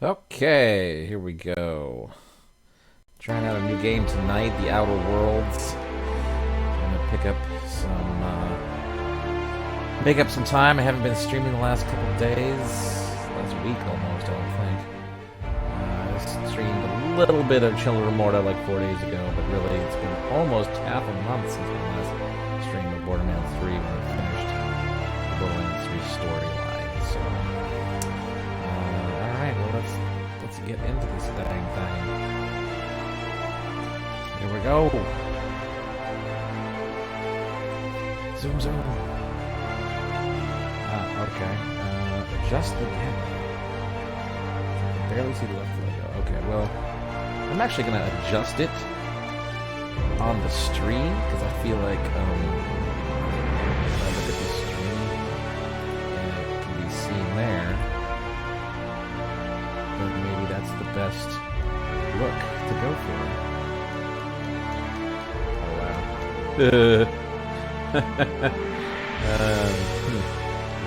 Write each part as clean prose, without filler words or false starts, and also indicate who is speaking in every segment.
Speaker 1: Okay, here we go. Trying out a new game tonight, The Outer Worlds. I'm gonna make up some time. I haven't been streaming the last couple of days, last week almost, I don't think. I streamed a little bit of Children of Morta like 4 days ago, but really it's been almost half a month since my last stream of Borderlands 3 when I finished the Borderlands 3 storyline. So, all right, well let's get into this dang thing. Here we go. Zoom, zoom. Okay. Adjust the camera. I can barely see the left logo. Okay, well, I'm actually going to adjust it on the stream because I feel like if I look at the stream and it can be seen there, then maybe that's the best look to go for. Oh, wow.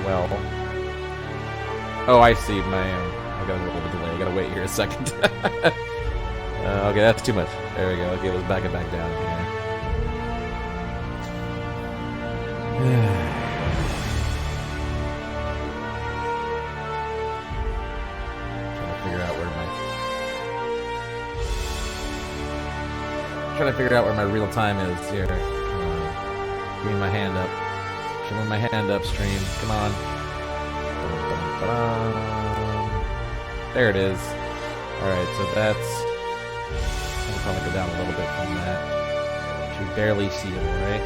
Speaker 1: Well. Oh, I see. I got a little bit of delay. I gotta wait here a second. Okay, that's too much. There we go. Okay, let's back it back down here. Trying to figure out where my real time is here. Give me my hand up. Show me my hand up, stream. Come on. There it is. Alright, so that's... I'll probably go down a little bit from that. Should barely see it, right?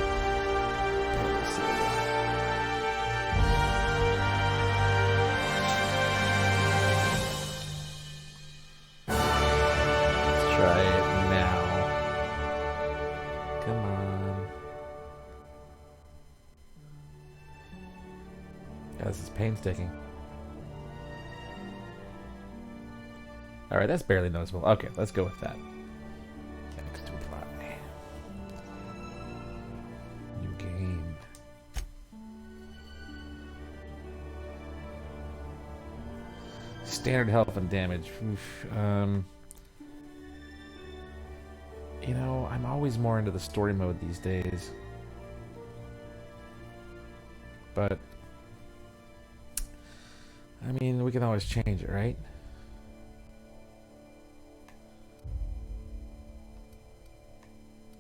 Speaker 1: Barely see it. Let's try it now. Come on. Yeah, this is painstaking. Alright, that's barely noticeable. Okay, let's go with that. Next to apply. New game. Standard health and damage. Oof. You know, I'm always more into the story mode these days. But I mean, we can always change it, right?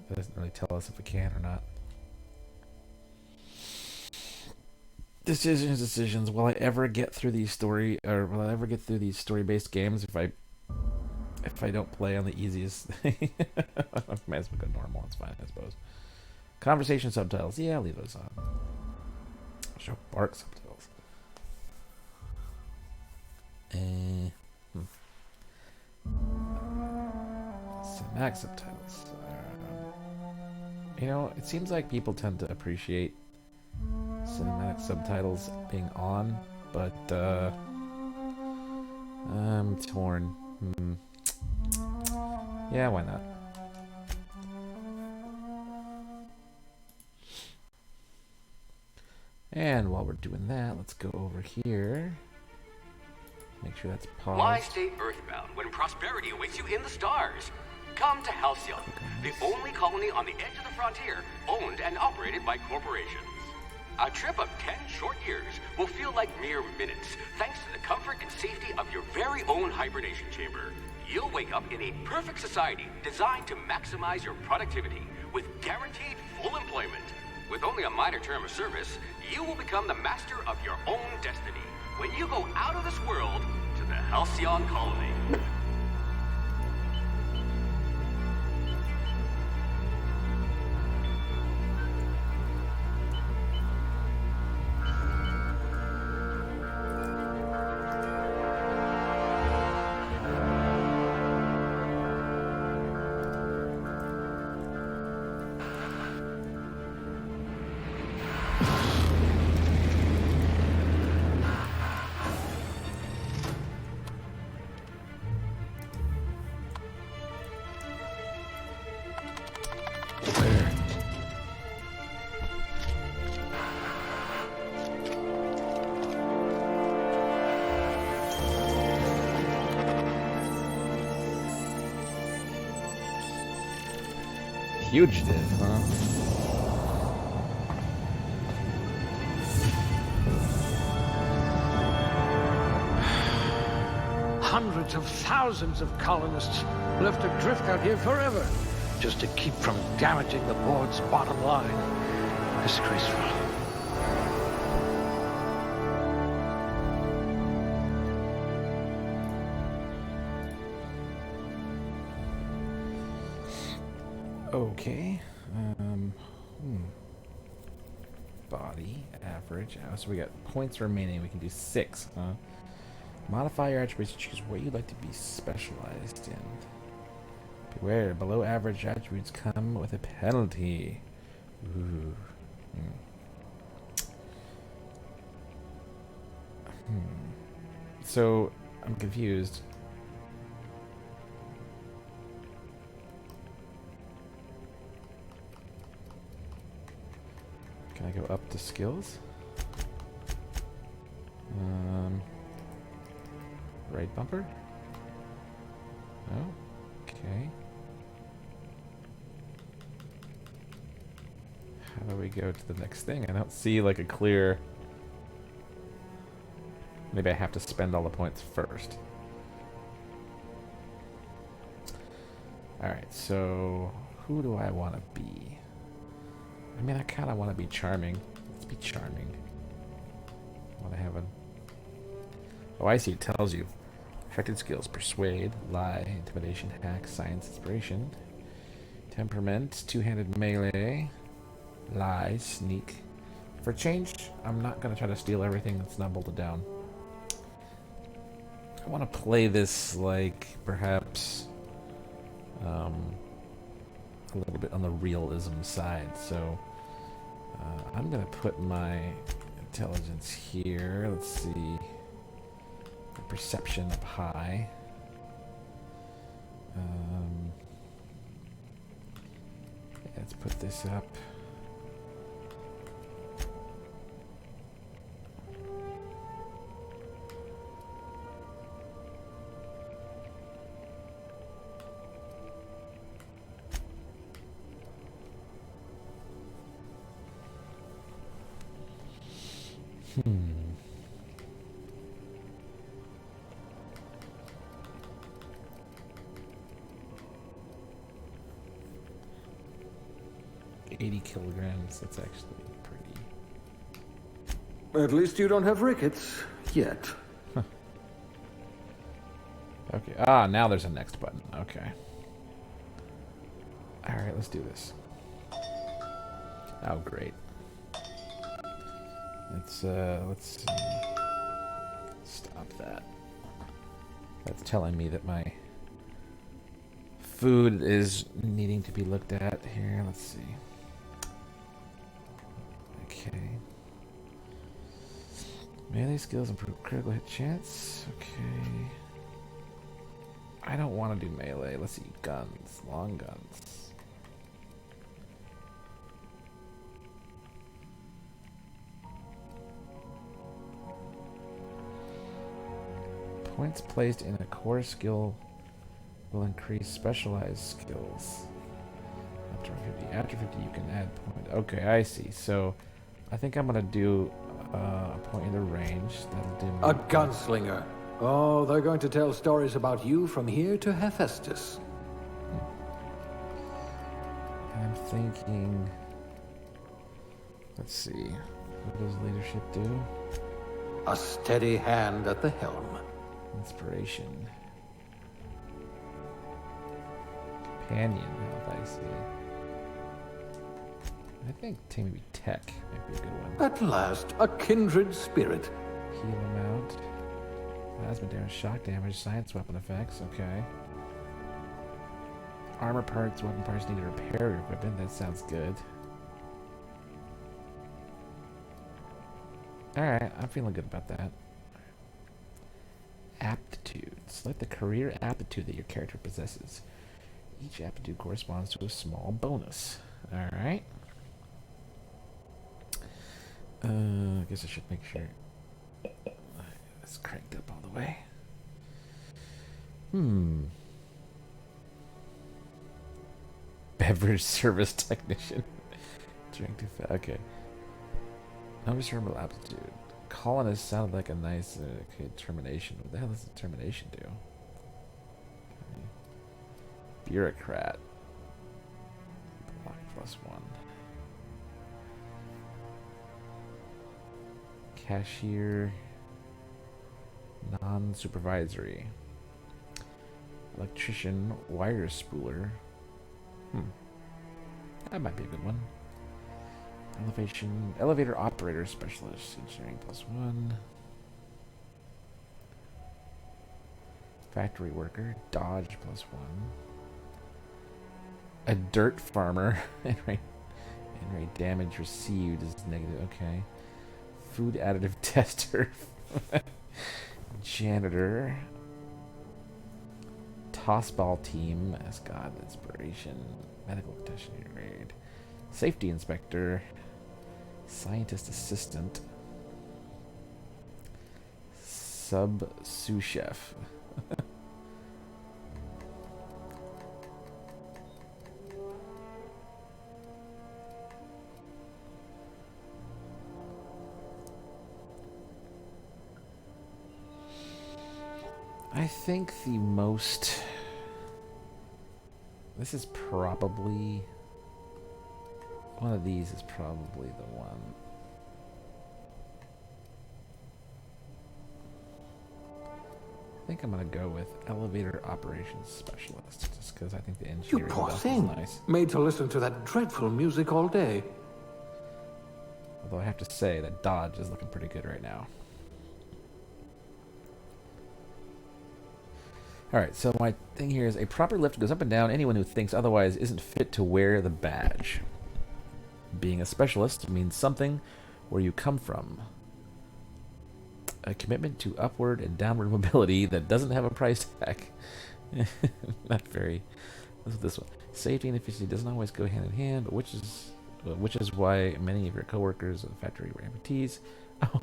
Speaker 1: That doesn't really tell us if we can or not. Decisions. Will I ever get through these story-based games if I don't play on the easiest thing? Might as well go normal. It's fine, I suppose. Conversation subtitles. Yeah, I'll leave those on. Show bark subtitles. Cinematic subtitles. You know, it seems like people tend to appreciate cinematic subtitles being on, but I'm torn. Yeah, why not? And while we're doing that, let's go over here. Make sure that's paused.
Speaker 2: Why stay earthbound when prosperity awaits you in the stars? Come to Halcyon, the only colony on the edge of the frontier, owned and operated by corporations. A trip of 10 short years will feel like mere minutes, thanks to the comfort and safety of your very own hibernation chamber. You'll wake up in a perfect society designed to maximize your productivity with guaranteed full employment. With only a minor term of service, you will become the master of your own destiny when you go out of this world to the Halcyon colony.
Speaker 1: Fugitive, huh?
Speaker 3: Hundreds of thousands of colonists left adrift out here forever, just to keep from damaging the board's bottom line. Disgraceful.
Speaker 1: Okay. Body, average. Oh, so we got points remaining. We can do 6, huh? Modify your attributes to choose what you'd like to be specialized in. Beware, below average attributes come with a penalty. Ooh. So, I'm confused. Can I go up to skills? Right bumper? Oh, okay. How do we go to the next thing? I don't see like a clear... Maybe I have to spend all the points first. Alright, so who do I want to be? I mean, I kind of want to be charming. Let's be charming. I want to have a... Oh, I see. It tells you. Affected skills. Persuade, lie, intimidation, hack, science, inspiration. Temperament, two-handed melee. Lie, sneak. For change, I'm not going to try to steal everything that's not bolted down. I want to play this like, perhaps, a little bit on the realism side. So, I'm going to put my intelligence here. Let's see. Perception up high. Let's put this up. Hmm. 80 kilograms, that's actually pretty...
Speaker 3: At least you don't have rickets, yet.
Speaker 1: Huh. Okay, ah, now there's a next button, okay. Alright, let's do this. Oh, great. Let's see. Stop that. That's telling me that my food is needing to be looked at here. Let's see. Okay. Melee skills improve critical hit chance. Okay. I don't want to do melee. Let's see. Guns. Long guns. Points placed in a core skill will increase specialized skills. After 50, you can add point. Okay, I see. So, I think I'm gonna do a point in the range. That'll do.
Speaker 3: A gunslinger. Oh, they're going to tell stories about you from here to Hephaestus.
Speaker 1: I'm thinking. Let's see. What does leadership do?
Speaker 3: A steady hand at the helm.
Speaker 1: Inspiration. Companion health, I see. I think maybe tech might be a good one.
Speaker 3: At last, a kindred spirit.
Speaker 1: Heal amount. Plasma damage, shock damage, science weapon effects, okay. Armor parts, weapon parts need to repair your equipment, that sounds good. Alright, I'm feeling good about that. Aptitude. Select the career aptitude that your character possesses. Each aptitude corresponds to a small bonus. Alright. I guess I should make sure it's cranked up all the way. Beverage service technician. Drink too fast. Okay. No discernible aptitude. Colonist sounded like a nice okay, termination. What the hell does the termination do? Okay. Bureaucrat. Block +1. Cashier. Non-supervisory. Electrician. Wire spooler. That might be a good one. Elevator operator specialist. Engineering +1. Factory worker. Dodge +1. A dirt farmer. Enrate damage received is negative. Okay. Food additive tester. Janitor. Tossball team. As God inspiration. Medical technician grade. Safety inspector. Scientist assistant. Sub sous chef. I think the most... This is probably... One of these is probably the one. I think I'm going to go with elevator operations specialist, just because I think the engineering stuff is nice.
Speaker 3: Made to listen to that dreadful music all day.
Speaker 1: Although I have to say that Dodge is looking pretty good right now. Alright, so my thing here is a proper lift goes up and down. Anyone who thinks otherwise isn't fit to wear the badge. Being a specialist means something where you come from. A commitment to upward and downward mobility that doesn't have a price tag. Not very. This one. Safety and efficiency doesn't always go hand in hand, which is why many of your coworkers at the factory were amputees.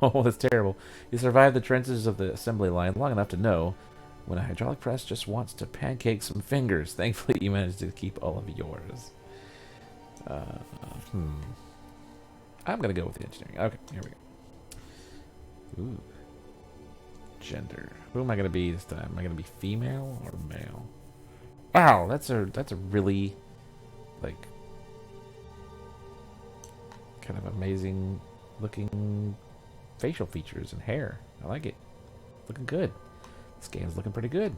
Speaker 1: Oh, that's terrible. You survived the trenches of the assembly line long enough to know when a hydraulic press just wants to pancake some fingers. Thankfully, you managed to keep all of yours. I'm going to go with the engineering. Okay, here we go. Ooh. Gender. Who am I going to be this time? Am I going to be female or male? Wow, that's a really, like, kind of amazing looking facial features and hair. I like it. Looking good. This game's looking pretty good.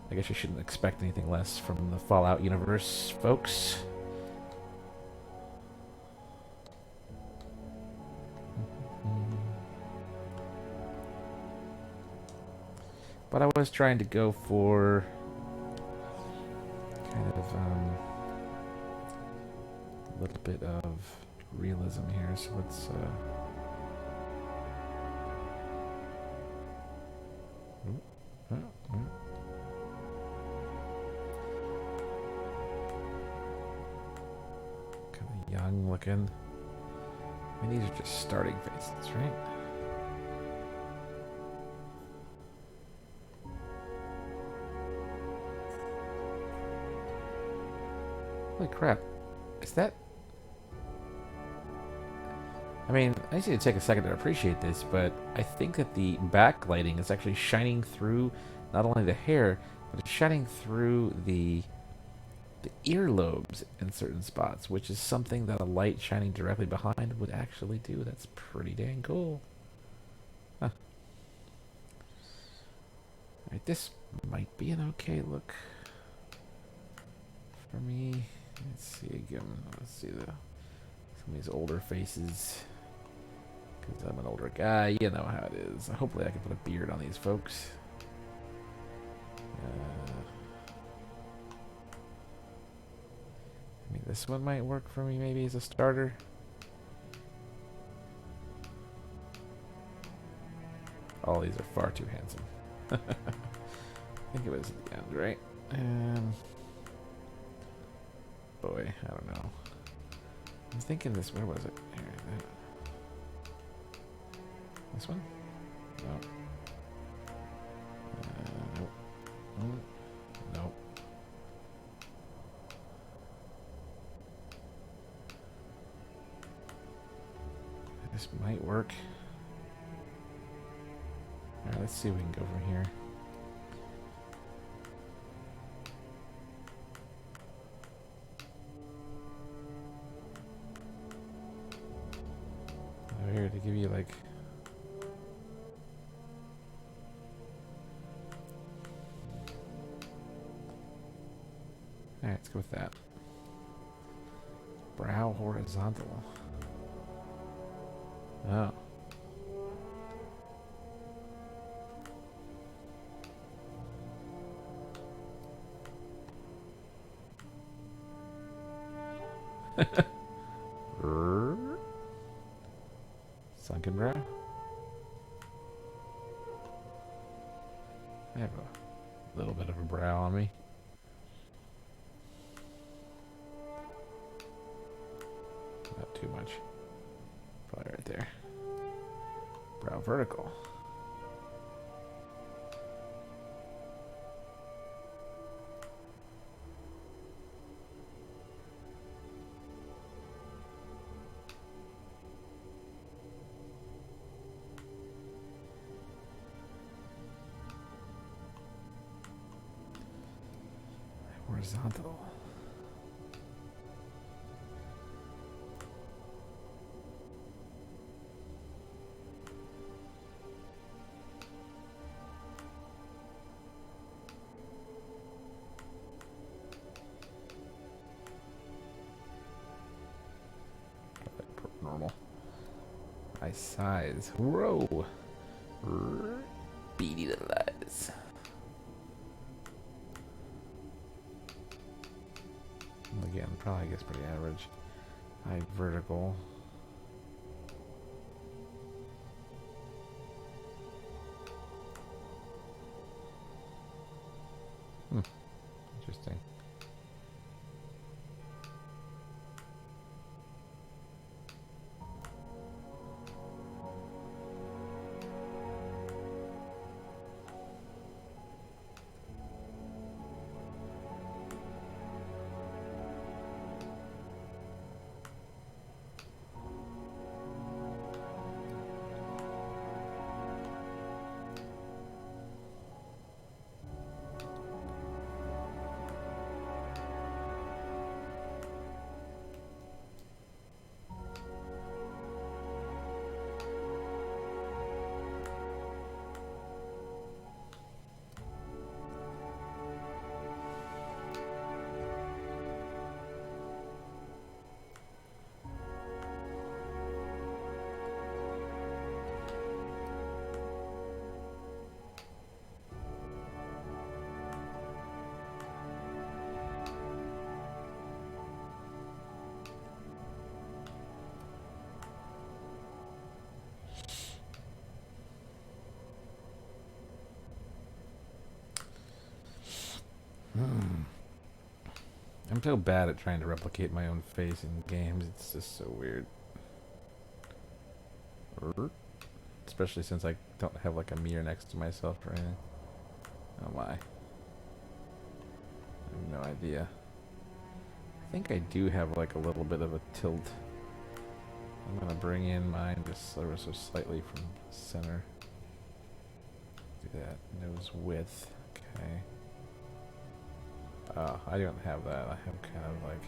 Speaker 1: I guess you shouldn't expect anything less from the Fallout universe, folks. But I was trying to go for kind of a little bit of realism here, so let's kind of young looking. I mean, these are just starting faces, right? Holy crap. Is that... I mean, I just need to take a second to appreciate this, but I think that the backlighting is actually shining through not only the hair, but it's shining through the earlobes in certain spots, which is something that a light shining directly behind would actually do. That's pretty dang cool. Huh. Alright, this might be an okay look for me. Let's see again. Let's see some of these older faces. Because I'm an older guy, you know how it is. Hopefully I can put a beard on these folks. I mean, this one might work for me maybe as a starter. All these are far too handsome. I think it was at the end, right? Boy, I don't know. I'm thinking this, where was it? Here, this one? No. Nope. Nope. work. Alright, let's see if we can go from here. Oh, here to give you like... Alright, let's go with that. Brow horizontal. Oh. Sunken brow. I have a little bit of a brow on me. Not too much. Probably right there. Brow vertical. Horizontal. Normal. Eye size. Whoa. Beady little eyes. Again, probably I guess pretty average. Eye vertical. Interesting. I'm so bad at trying to replicate my own face in games. It's just so weird. Especially since I don't have like a mirror next to myself or anything. Oh my. I have no idea. I think I do have like a little bit of a tilt. I'm gonna bring in mine just ever so slightly from the center. Do that. Nose width. Okay. Oh, I don't have that. I have kind of like...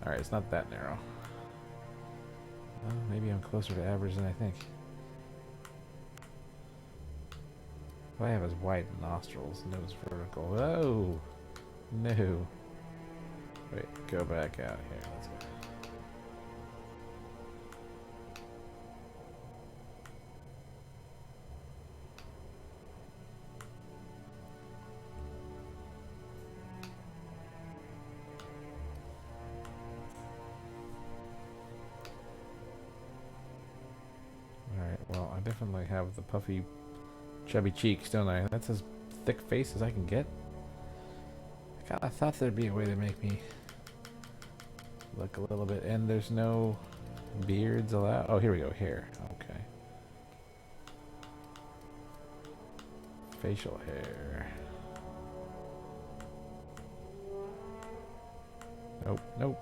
Speaker 1: Alright, it's not that narrow. Well, maybe I'm closer to average than I think. What I have is wide nostrils, nose vertical. Oh! No. Wait, go back out here. Let's go. Well, I definitely have the puffy, chubby cheeks, don't I? That's as thick face as I can get. I kinda thought there'd be a way to make me look a little bit, and there's no beards allowed. Oh, here we go, hair. Okay. Facial hair. Nope, nope.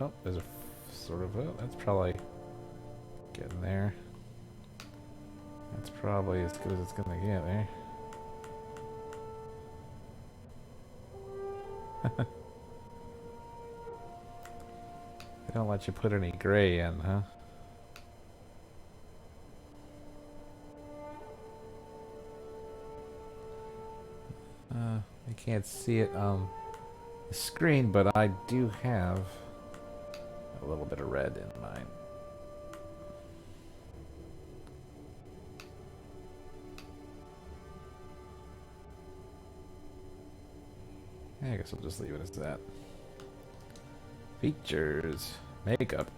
Speaker 1: Oh, there's a sort of, that's probably Getting there. That's probably as good as it's gonna get, eh? They don't let you put any gray in, huh? I can't see it on the screen, but I do have a little bit of red in mine. Yeah, I guess I'll just leave it as that. Features. Makeup.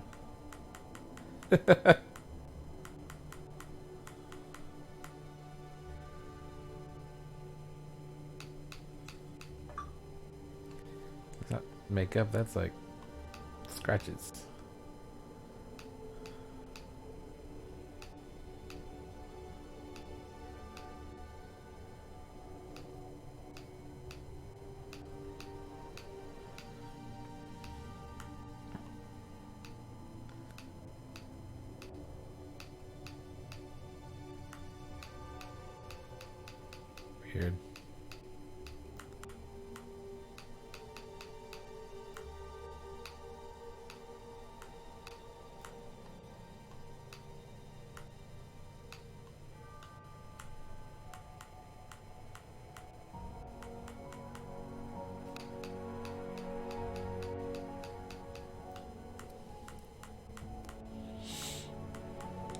Speaker 1: It's not makeup, that's like scratches. Weird.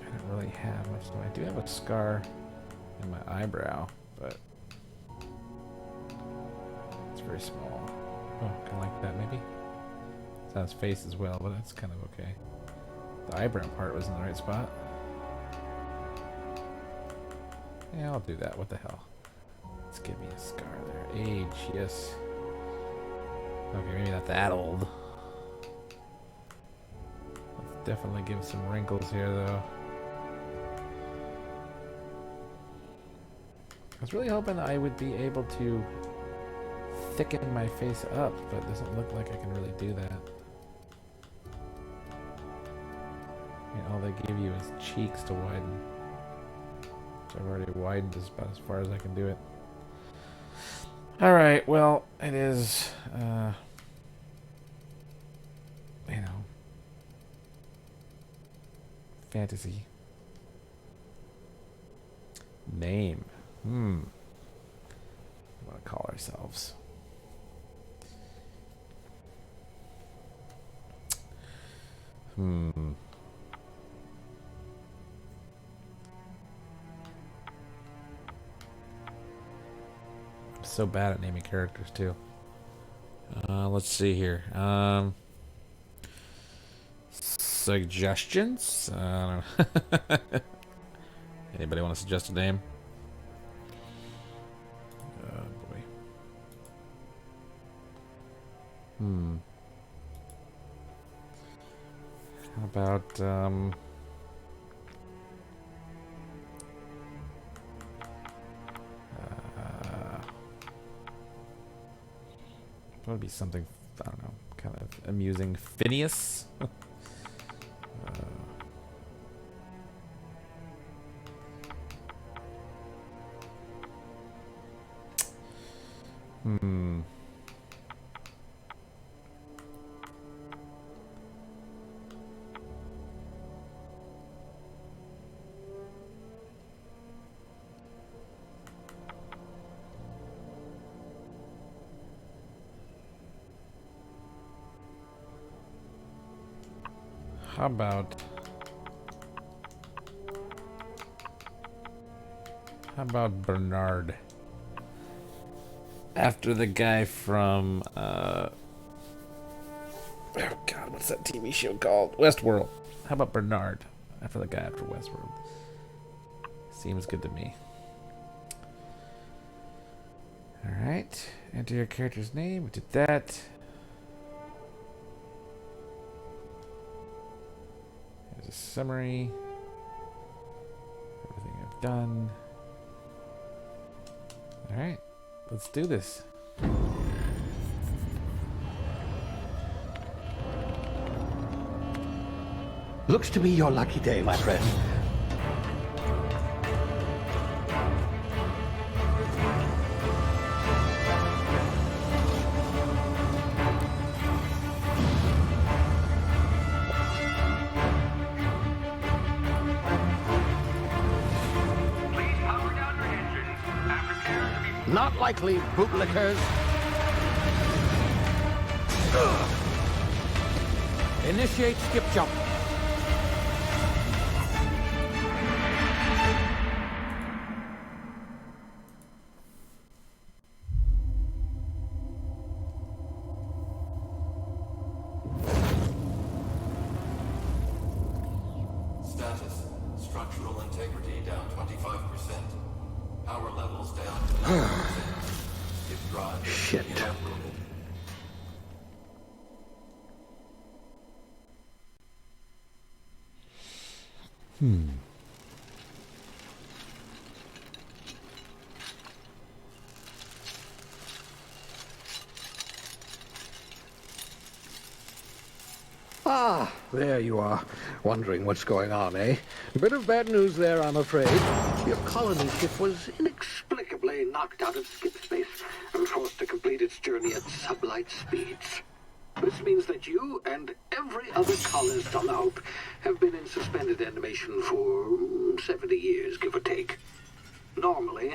Speaker 1: I don't really have much, though. I do have a scar in my eyebrow, but it's very small. Oh, kind of like that, maybe? It's on his face as well, but that's kind of okay. The eyebrow part was in the right spot. Yeah, I'll do that. What the hell? Let's give me a scar there. Age, yes. Okay, maybe not that old. Let's definitely give some wrinkles here, though. I was really hoping I would be able to thicken my face up, but it doesn't look like I can really do that. I mean, all they give you is cheeks to widen. Which I've already widened about as far as I can do it. Alright, well, it is, you know, fantasy. Name. What do we want to call ourselves? I'm so bad at naming characters too. Let's see here. Suggestions? I don't know. Anybody want to suggest a name? Oh boy. How about what would be something, I don't know, kind of amusing? Phineas? How about Bernard? After the guy from oh god, what's that TV show called? Westworld. How about Bernard? After the guy after Westworld. Seems good to me. Alright. Enter your character's name. We did that. Here's a summary. Everything I've done. Alright. Let's do this.
Speaker 3: The Looks to be your lucky day, my friend. Not likely, bootlickers. Initiate skip jump.
Speaker 4: Status. Structural integrity down 25%. Power levels down to 90%. If drive is
Speaker 3: Shit.
Speaker 4: evaporated.
Speaker 3: Ah, there you are. Wondering what's going on, eh? Bit of bad news there, I'm afraid. Your colony ship was inexplicably knocked out of skip space and forced to complete its journey at sublight speeds. This means that you and every other colonist on the Hope have been in suspended animation for 70 years, give or take. Normally,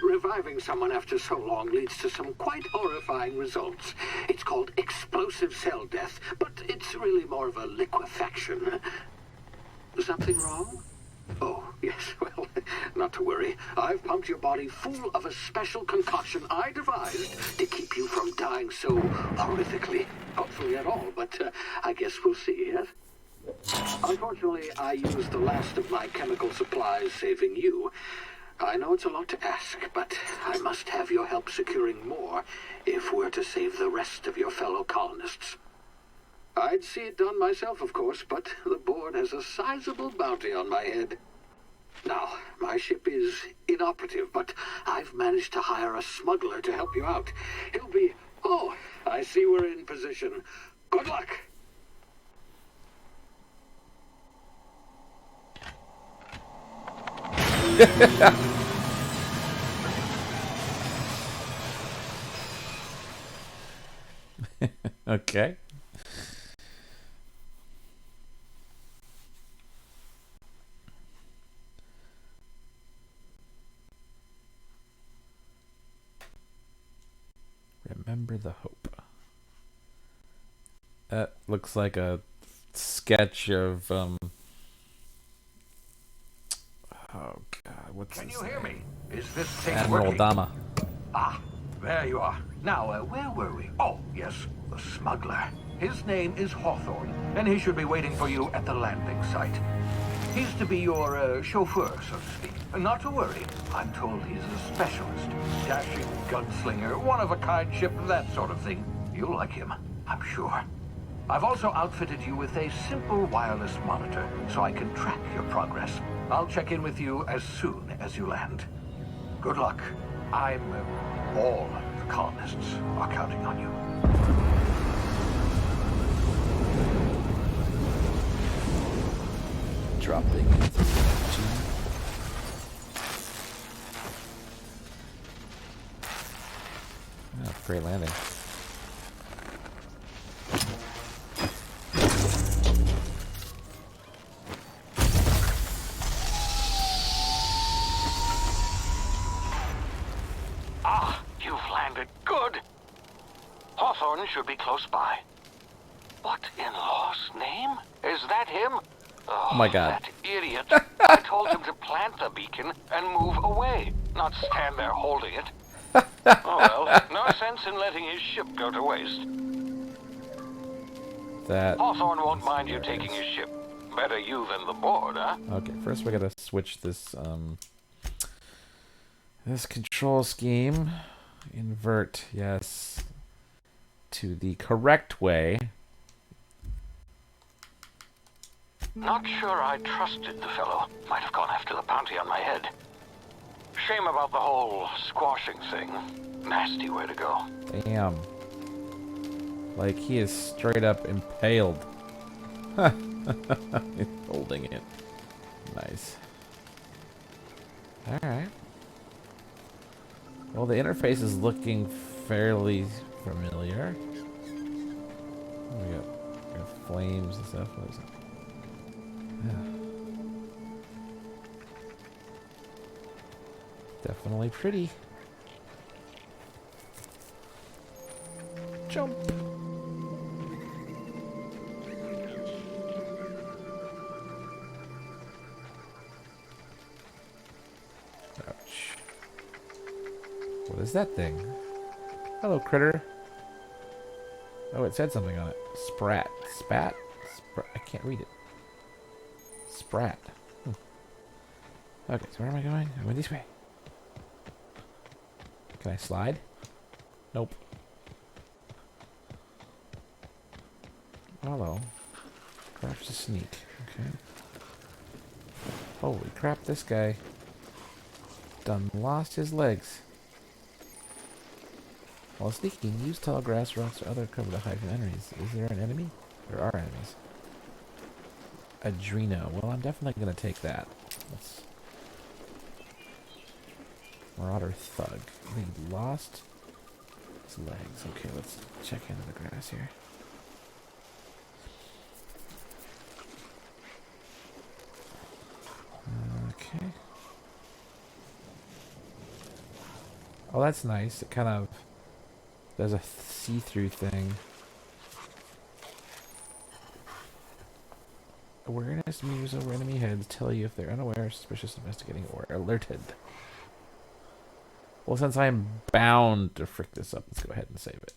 Speaker 3: reviving someone after so long leads to some quite horrifying results. It's called explosive cell death, but it's really more of a liquefaction. Something wrong? Oh, yes, well, not to worry. I've pumped your body full of a special concoction I devised to keep you from dying so horrifically. Hopefully at all, but I guess we'll see, yes? Unfortunately, I used the last of my chemical supplies saving you. I know it's a lot to ask, but I must have your help securing more if we're to save the rest of your fellow colonists. I'd see it done myself, of course, but the board has a sizable bounty on my head. Now, my ship is inoperative, but I've managed to hire a smuggler to help you out. He'll be... Oh, I see we're in position. Good luck!
Speaker 1: Okay. Remember the Hope. That looks like a sketch of oh God, what's
Speaker 3: Can
Speaker 1: his
Speaker 3: you hear
Speaker 1: name?
Speaker 3: me? Is this thing
Speaker 1: Admiral
Speaker 3: working?
Speaker 1: Dama.
Speaker 3: Ah, there you are. Now, where were we? Oh, yes, the smuggler. His name is Hawthorne, and he should be waiting for you at the landing site. He's to be your chauffeur, so to speak. Not to worry. I'm told he's a specialist. Dashing gunslinger, one-of-a-kind ship, that sort of thing. You'll like him, I'm sure. I've also outfitted you with a simple wireless monitor, so I can track your progress. I'll check in with you as soon as you land. Good luck. All the colonists are counting on you.
Speaker 1: Dropping into oh, great landing.
Speaker 5: Ah, you've landed. Good. Hawthorne should be close by. What in law's name? Is that him? Oh,
Speaker 1: my God.
Speaker 5: That idiot. I told him to plant the beacon and move away, not stand there holding it. Oh well, no sense in letting his ship go to waste.
Speaker 1: That.
Speaker 5: Hawthorne won't mind you taking his ship. Better you than the board, huh?
Speaker 1: Okay, first we gotta switch this this control scheme. Invert, yes, to the correct way.
Speaker 5: Not sure I trusted the fellow. Might have gone after the bounty on my head. Shame about the whole squashing thing. Nasty way to go.
Speaker 1: Damn. Like he is straight up impaled. Huh. Holding it. Nice. Alright. Well, the interface is looking fairly familiar. We got flames and stuff. What is it? Definitely pretty. Jump. Ouch. What is that thing? Hello, critter. Oh, it said something on it. Sprat. Spat? I can't read it. Sprat. Okay, so where am I going? I'm going this way. Can I slide? Nope. Hello. Perhaps a sneak. Okay. Holy crap, this guy done lost his legs. While sneaking, use tall grass, rocks, or other cover to hide from enemies. Is there an enemy? There are enemies. Adreno. Well, I'm definitely going to take that. Let's... Marauder Thug. He lost his legs. Okay, let's check into the grass here. Okay. Oh, that's nice. It kind of... There's a see-through thing. Awareness moves over enemy heads, tell you if they're unaware, suspicious, investigating, or alerted. Well, since I am bound to frick this up, let's go ahead and save it.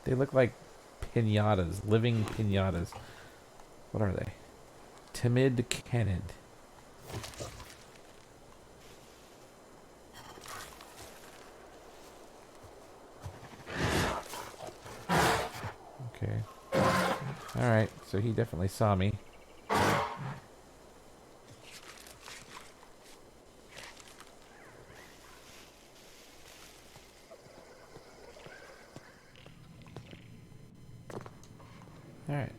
Speaker 1: They look like pinatas, living pinatas. What are they? Timid Canid. Okay. Alright, so he definitely saw me. Alright.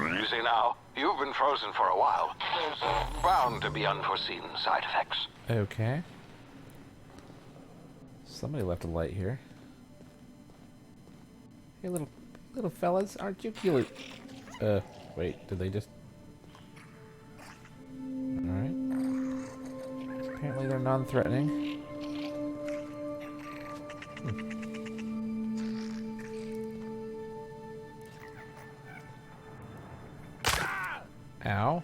Speaker 5: You see now, you've been frozen for a while. There's bound to be unforeseen side effects.
Speaker 1: Okay. Somebody left a light here. Hey, little fellas, aren't you cute? Wait, did they just... Alright. Apparently they're non-threatening. Ow.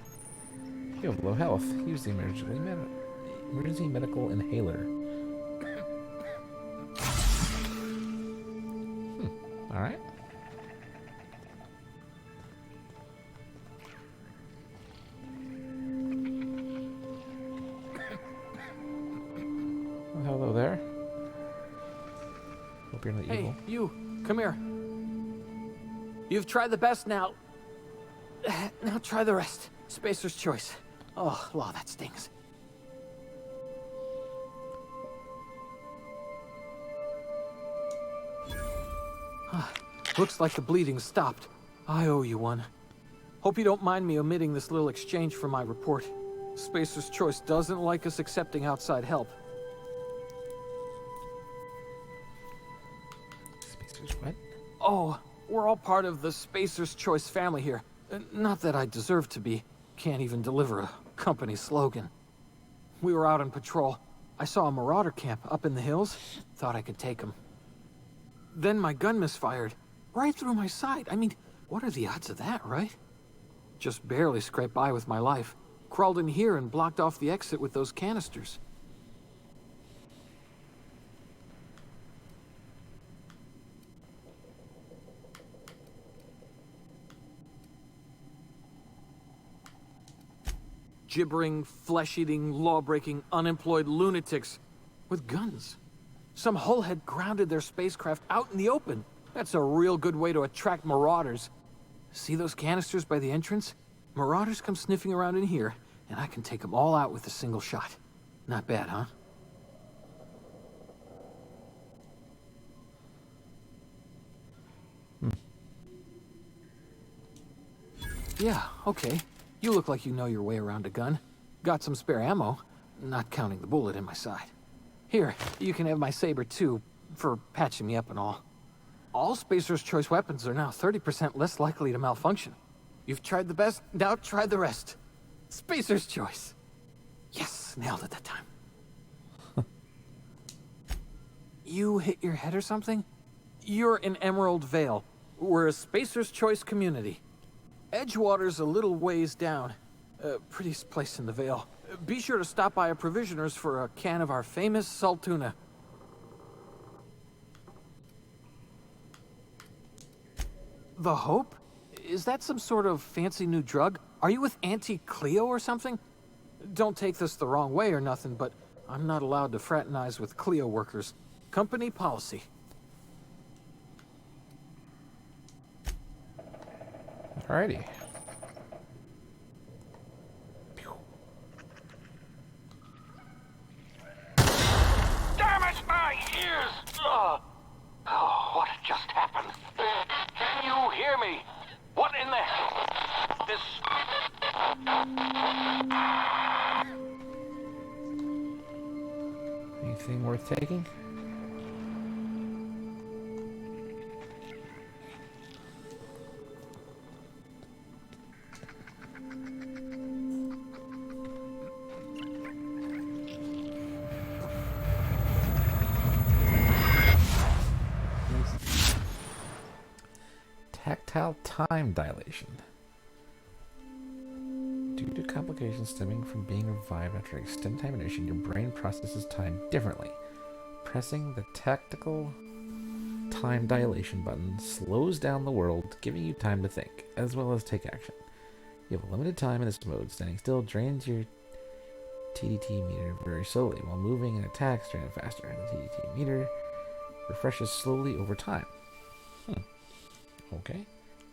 Speaker 1: You have low health. Use the emergency medical inhaler. Alright. Well, hello there. Hope you're not evil.
Speaker 6: Hey, you, come here. You've tried the best now. Now try the rest. Spacer's choice. Oh, wow, that stings. Looks like the bleeding stopped. I owe you one. Hope you don't mind me omitting this little exchange from my report. Spacer's choice doesn't like us accepting outside help.
Speaker 1: Spacer's what?
Speaker 6: Oh, we're all part of the Spacer's Choice family here. Not that I deserve to be. Can't even deliver a company slogan. We were out on patrol. I saw a marauder camp up in the hills. Thought I could take him. Then my gun misfired. Right through my side. I mean, what are the odds of that, right? Just barely scraped by with my life. Crawled in here and blocked off the exit with those canisters. Gibbering, flesh-eating, law-breaking, unemployed lunatics. with guns. Some hullhead grounded their spacecraft out in the open. That's a real good way to attract marauders. See those canisters by the entrance? Marauders come sniffing around in here, and I can take them all out with a single shot. Not bad, huh? Yeah, okay. You look like you know your way around a gun. Got some spare ammo, not counting the bullet in my side. Here, you can have my saber too, for patching me up and all. All Spacer's Choice weapons are now 30% less likely to malfunction. You've tried the best, now try the rest. Spacer's Choice. Yes, nailed it that time. You hit your head or something? You're in Emerald Vale. We're a Spacer's Choice community. Edgewater's a little ways down. Prettiest place in the Vale. Be sure to stop by a provisioner's for a can of our famous salt tuna. The Hope? Is that some sort of fancy new drug? Are you with Auntie Cleo or something? Don't take this the wrong way or nothing, but I'm not allowed to fraternize with Cleo workers. Company policy.
Speaker 1: Alrighty.
Speaker 5: Damn it, my ears! Oh, what just happened? Can you hear me? What in the hell? This...
Speaker 1: Anything worth taking? Tactile time dilation. Due to complications stemming from being revived after extended hibernation, your brain processes time differently. Pressing the tactical time dilation button slows down the world, giving you time to think, as well as take action. You have a limited time in this mode. Standing still drains your TDT meter very slowly, while moving and attacks drain it faster. The TDT meter refreshes slowly over time. Okay.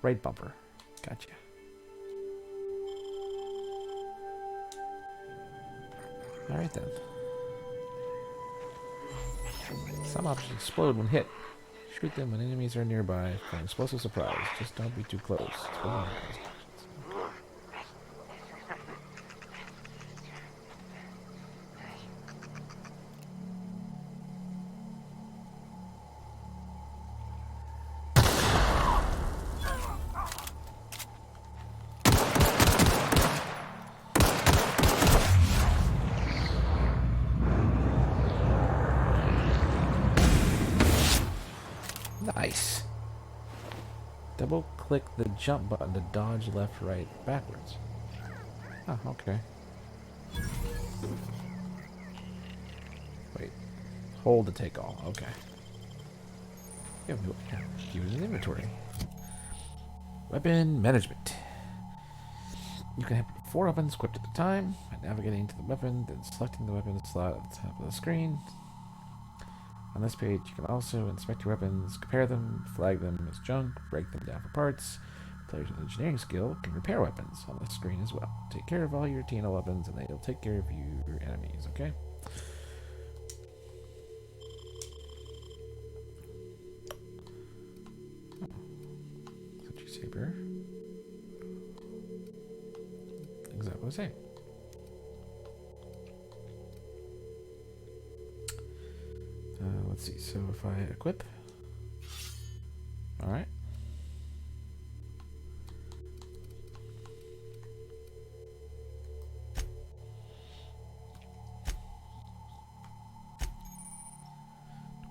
Speaker 1: Right bumper. Gotcha. Alright then. Some objects explode when hit. Shoot them when enemies are nearby for an explosive surprise. Just don't be too close. Nice. Double click the jump button to dodge left, right, backwards. Oh, okay. Wait. Hold to take all. Okay. Use an inventory. Weapon management. You can have 4 weapons equipped at a time. By navigating to the weapon, then selecting the weapon slot at the top of the screen. On this page, you can also inspect your weapons, compare them, flag them as junk, break them down for parts. Players with engineering skill can repair weapons on the screen as well. Take care of all your TNL weapons, and they'll take care of your enemies, okay? Such a saber. Exactly the same. Let's see, so if I equip, alright.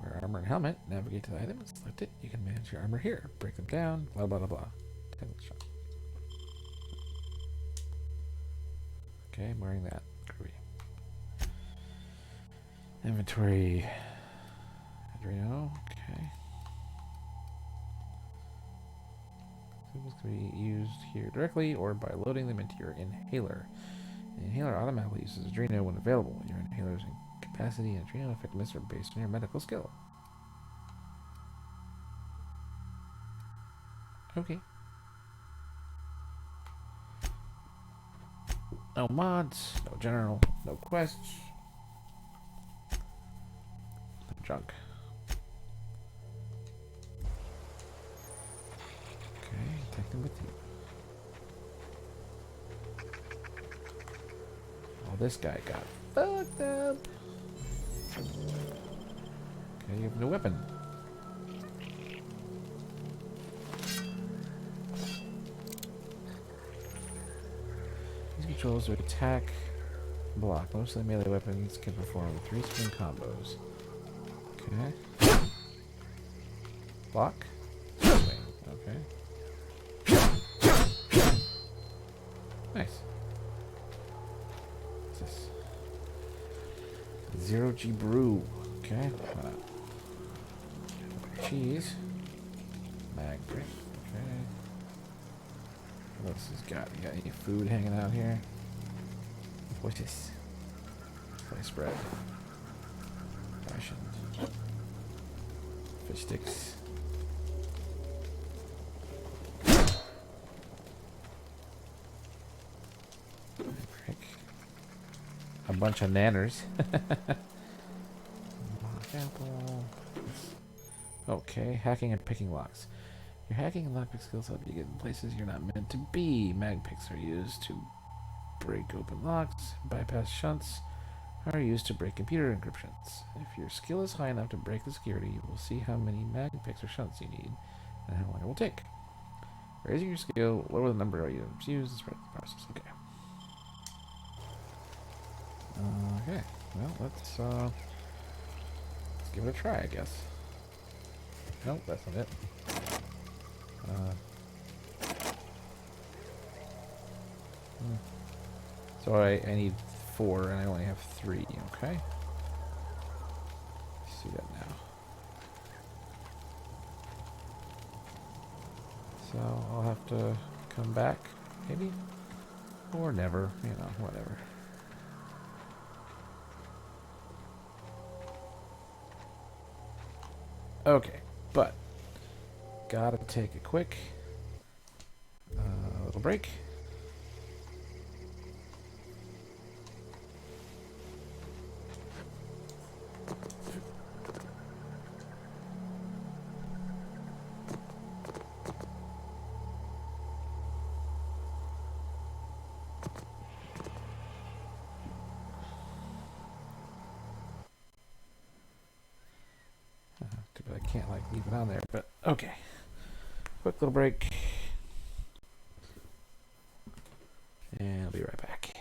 Speaker 1: Wear armor and helmet, navigate to the item, select it, you can manage your armor here, break them down, blah blah blah blah. Okay, I'm wearing that. Groovy. Inventory. Adreno, okay. Symbols can be used here directly or by loading them into your inhaler. The inhaler automatically uses Adreno when available. Your inhaler is Capacity and adrenal effectiveness are based on your medical skill. Okay. No mods, no general, no quests, no junk. Okay, take them with you. Oh, this guy got fucked up. Okay, you have no weapon. These controls are attack, block. Most of the melee weapons can perform 3 swing combos. Okay. Block. Swing. Okay. Nice. What's this? Zero G brew. Okay. Cheese. Mag brick. Okay. What else has got? You got any food hanging out here? What's this? Sliced bread. Rations. Fish sticks. Brick. A bunch of nanners. Apple. Okay, hacking and picking locks. Your hacking and lockpick skills help you get in places you're not meant to be. Mag picks are used to break open locks. Bypass shunts are used to break computer encryptions. If your skill is high enough to break the security, you will see how many mag picks or shunts you need and how long it will take. Raising your skill, lower the number of items used, and spread the process. Okay. Okay. Well, let's give it a try, I guess. Nope, that's not it. So I need 4 and I only have 3, okay? Let's see that now. So I'll have to come back, maybe? Or never, you know, whatever. Okay, but gotta take a quick little break. Too bad I can't like leave it on there, but okay. Quick little break. And I'll be right back.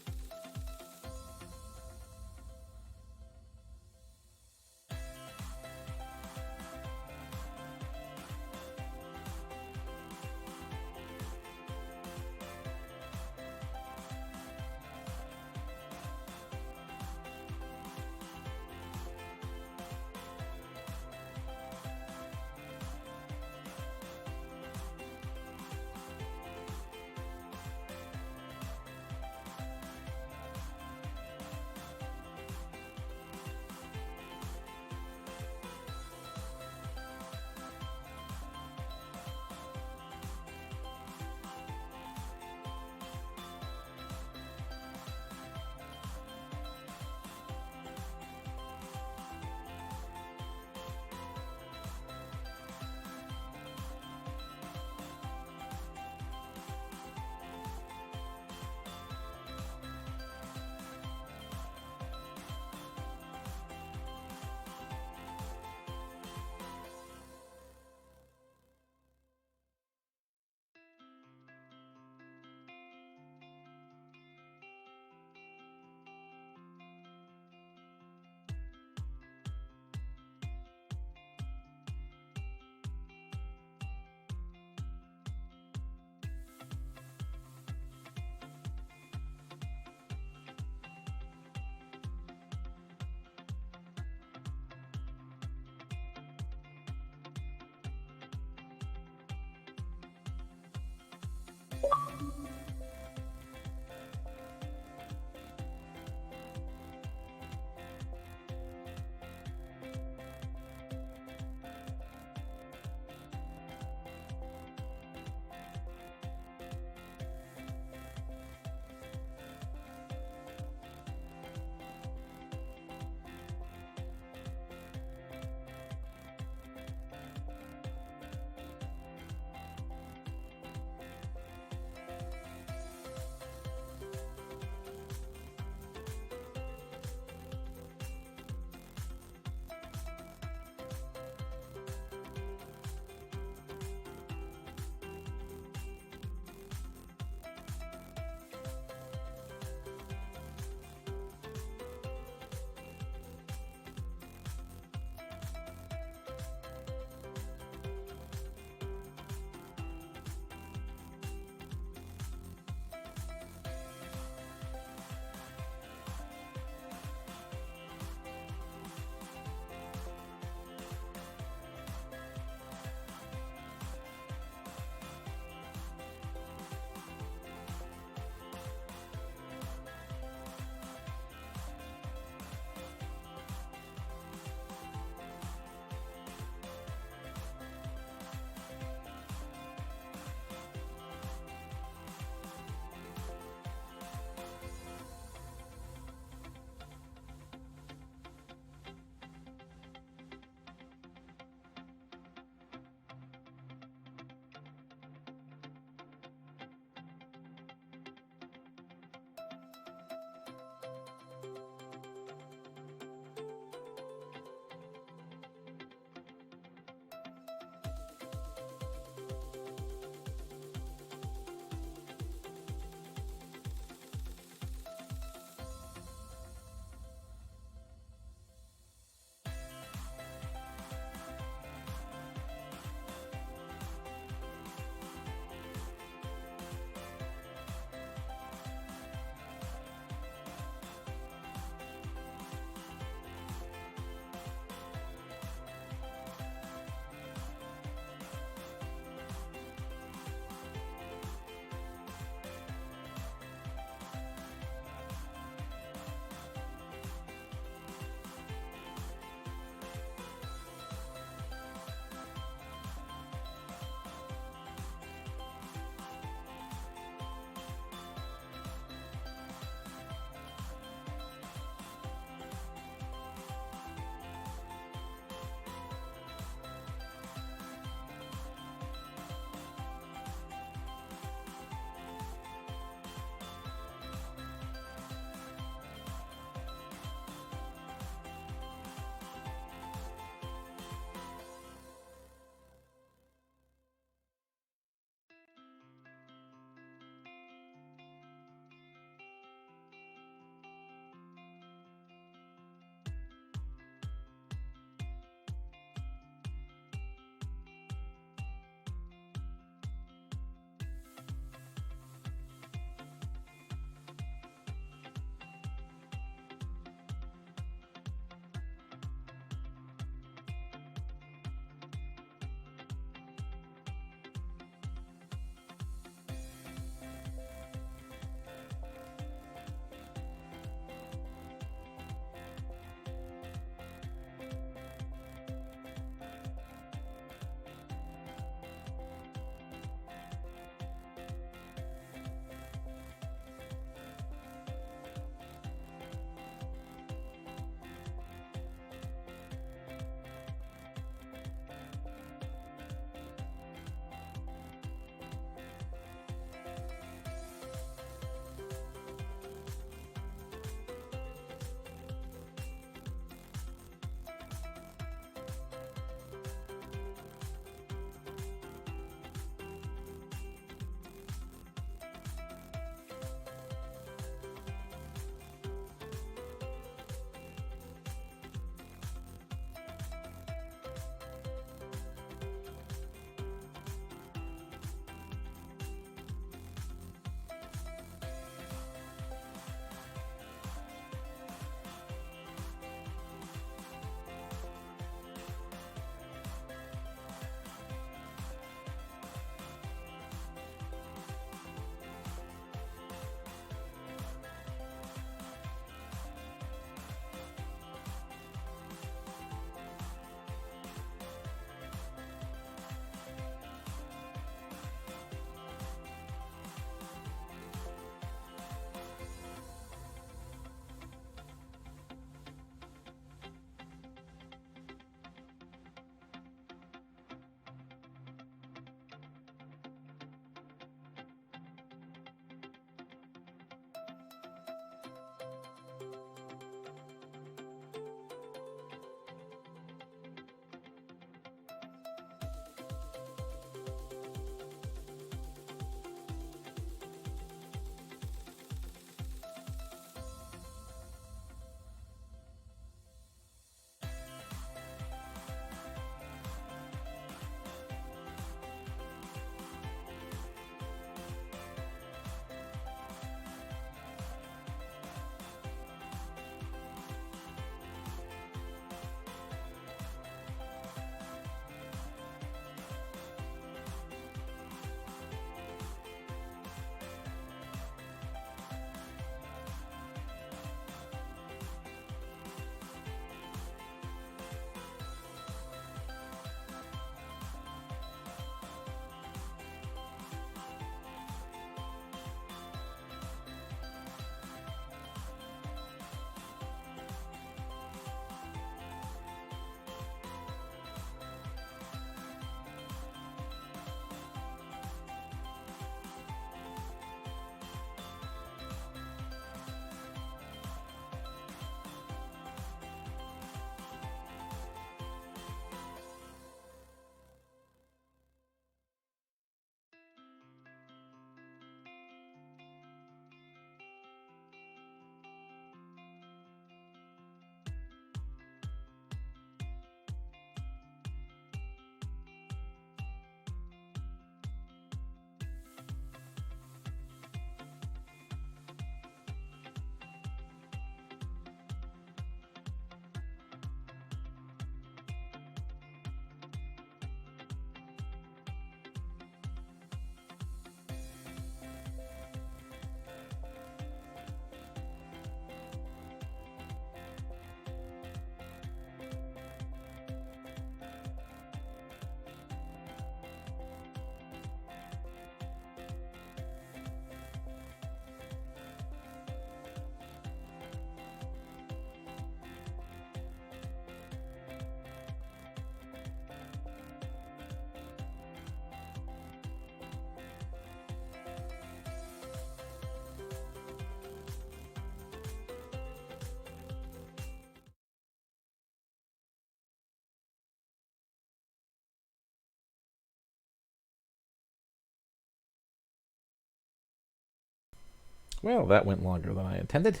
Speaker 1: Well, that went longer than I intended.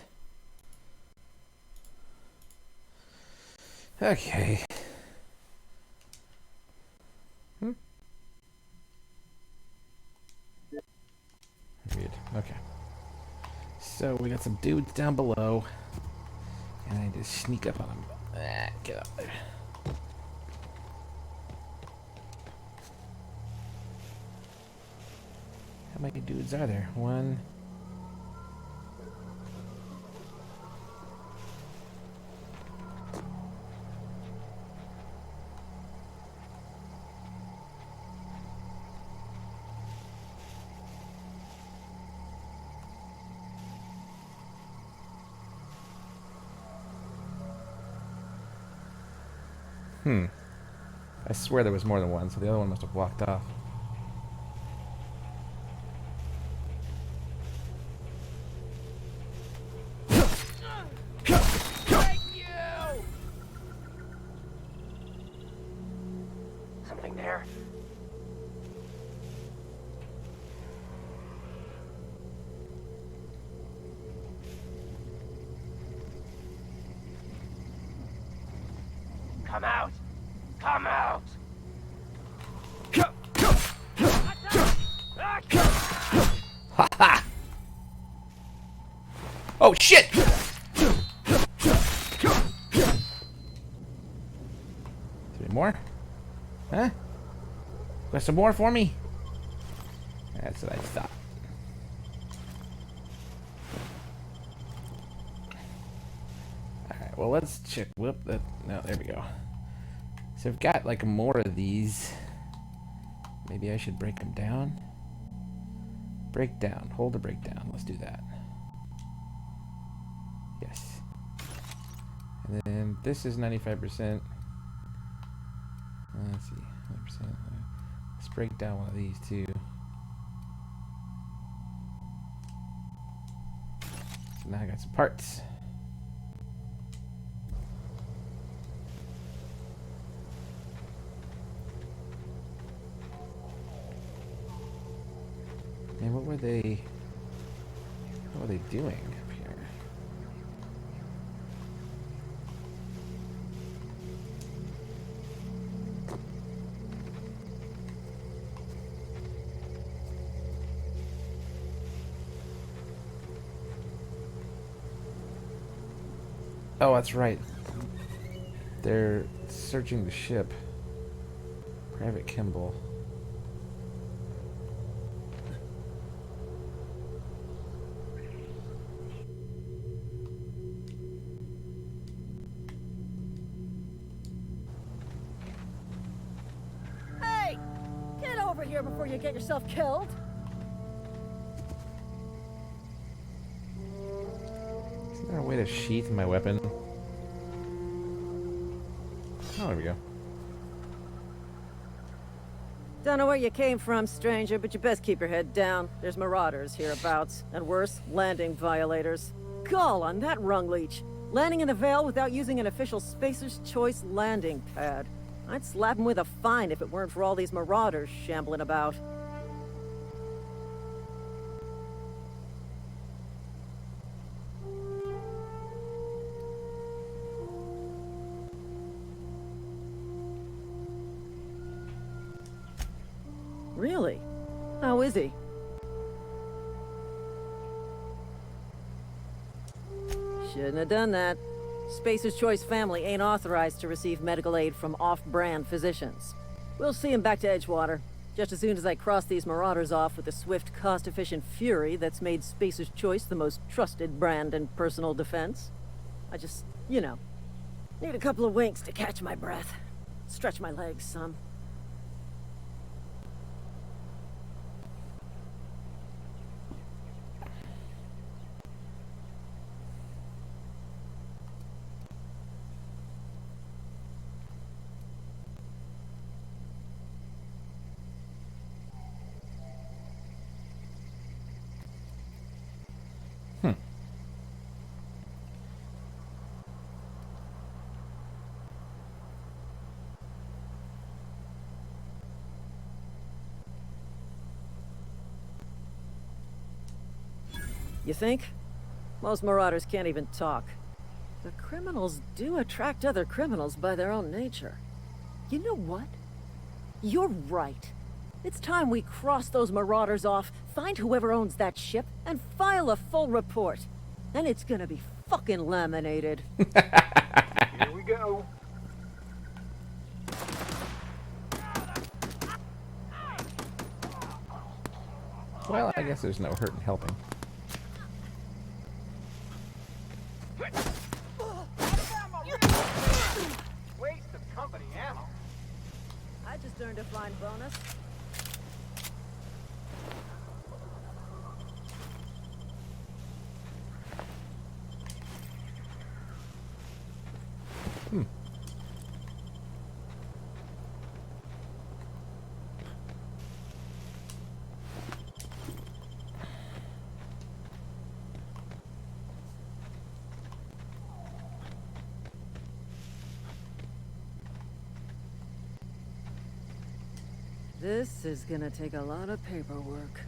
Speaker 1: Okay. Weird. Okay. So we got some dudes down below. And I need to sneak up on them. Get up there. How many dudes are there? One. I swear there was more than one, so the other one must have walked off.
Speaker 7: Something there. Come out! Come out!
Speaker 1: Ha ha! Oh shit! Three more? Huh? Got some more for me? That's what I thought. Alright, well let's check. Whoop, that. No, there we go. So I've got like more of these. Maybe I should break them down. Break down. Hold the breakdown. Let's do that. Yes. And then this is 95%. Let's see. 100%. Let's break down one of these too. So now I got some parts. Man, what were they doing up here? Oh, that's right. They're searching the ship. Private Kimball.
Speaker 8: Here before you get yourself killed.
Speaker 1: Is there a way to sheath my weapon? Oh, there we go.
Speaker 8: Don't know where you came from, stranger, but you best keep your head down. There's marauders hereabouts, and worse, landing violators. Gall on that rung leech. Landing in the Vale without using an official Spacer's Choice landing pad. I'd slap him with a fine if it weren't for all these marauders shambling about. Really? How is he? Shouldn't have done that. Spacer's Choice family ain't authorized to receive medical aid from off-brand physicians. We'll see him back to Edgewater, just as soon as I cross these marauders off with the swift, cost-efficient fury that's made Spacer's Choice the most trusted brand in personal defense. I just, you know, need a couple of winks to catch my breath. Stretch my legs some. You think? Most marauders can't even talk. The criminals do attract other criminals by their own nature. You know what? You're right. It's time we cross those marauders off, find whoever owns that ship, and file a full report. And it's gonna be fucking laminated.
Speaker 3: Here we go.
Speaker 1: Well, I guess there's no hurt in helping.
Speaker 7: Waste of company ammo.
Speaker 8: I just earned a fine bonus. This is gonna take a lot of paperwork.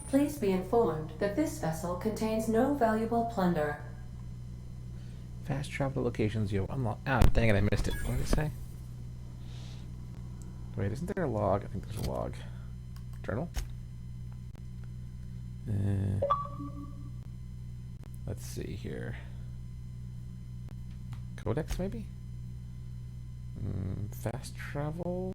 Speaker 9: Please be informed that this vessel contains no valuable plunder.
Speaker 1: Fast travel to locations you unlock. Ah, dang it, I missed it. What did it say? Wait, isn't there a log? I think there's a log. Journal? Let's see here. Codex, maybe? Fast travel?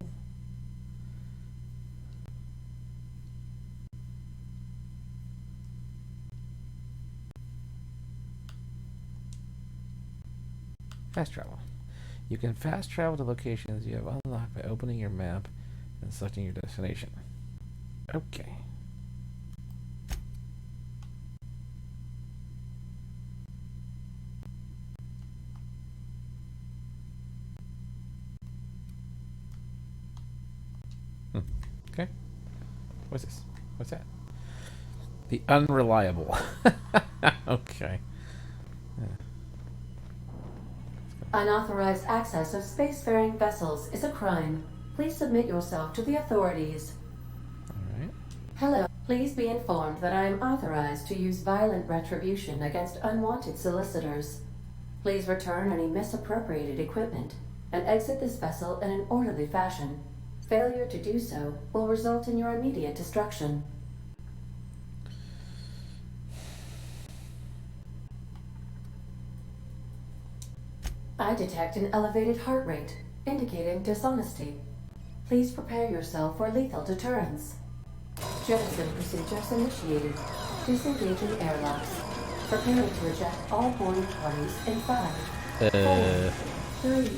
Speaker 1: Fast travel. You can fast travel to locations you have unlocked by opening your map and selecting your destination. Okay. Okay. What's this? What's that? The unreliable. Okay.
Speaker 9: Unauthorized access of spacefaring vessels is a crime. Please submit yourself to the authorities.
Speaker 1: Alright.
Speaker 9: Hello. Please be informed that I am authorized to use violent retribution against unwanted solicitors. Please return any misappropriated equipment and exit this vessel in an orderly fashion. Failure to do so will result in your immediate destruction. I detect an elevated heart rate, indicating dishonesty. Please prepare yourself for lethal deterrence. Jettison procedures initiated. Disengaging airlocks. Preparing to eject all boarding parties in 5, 4, 3,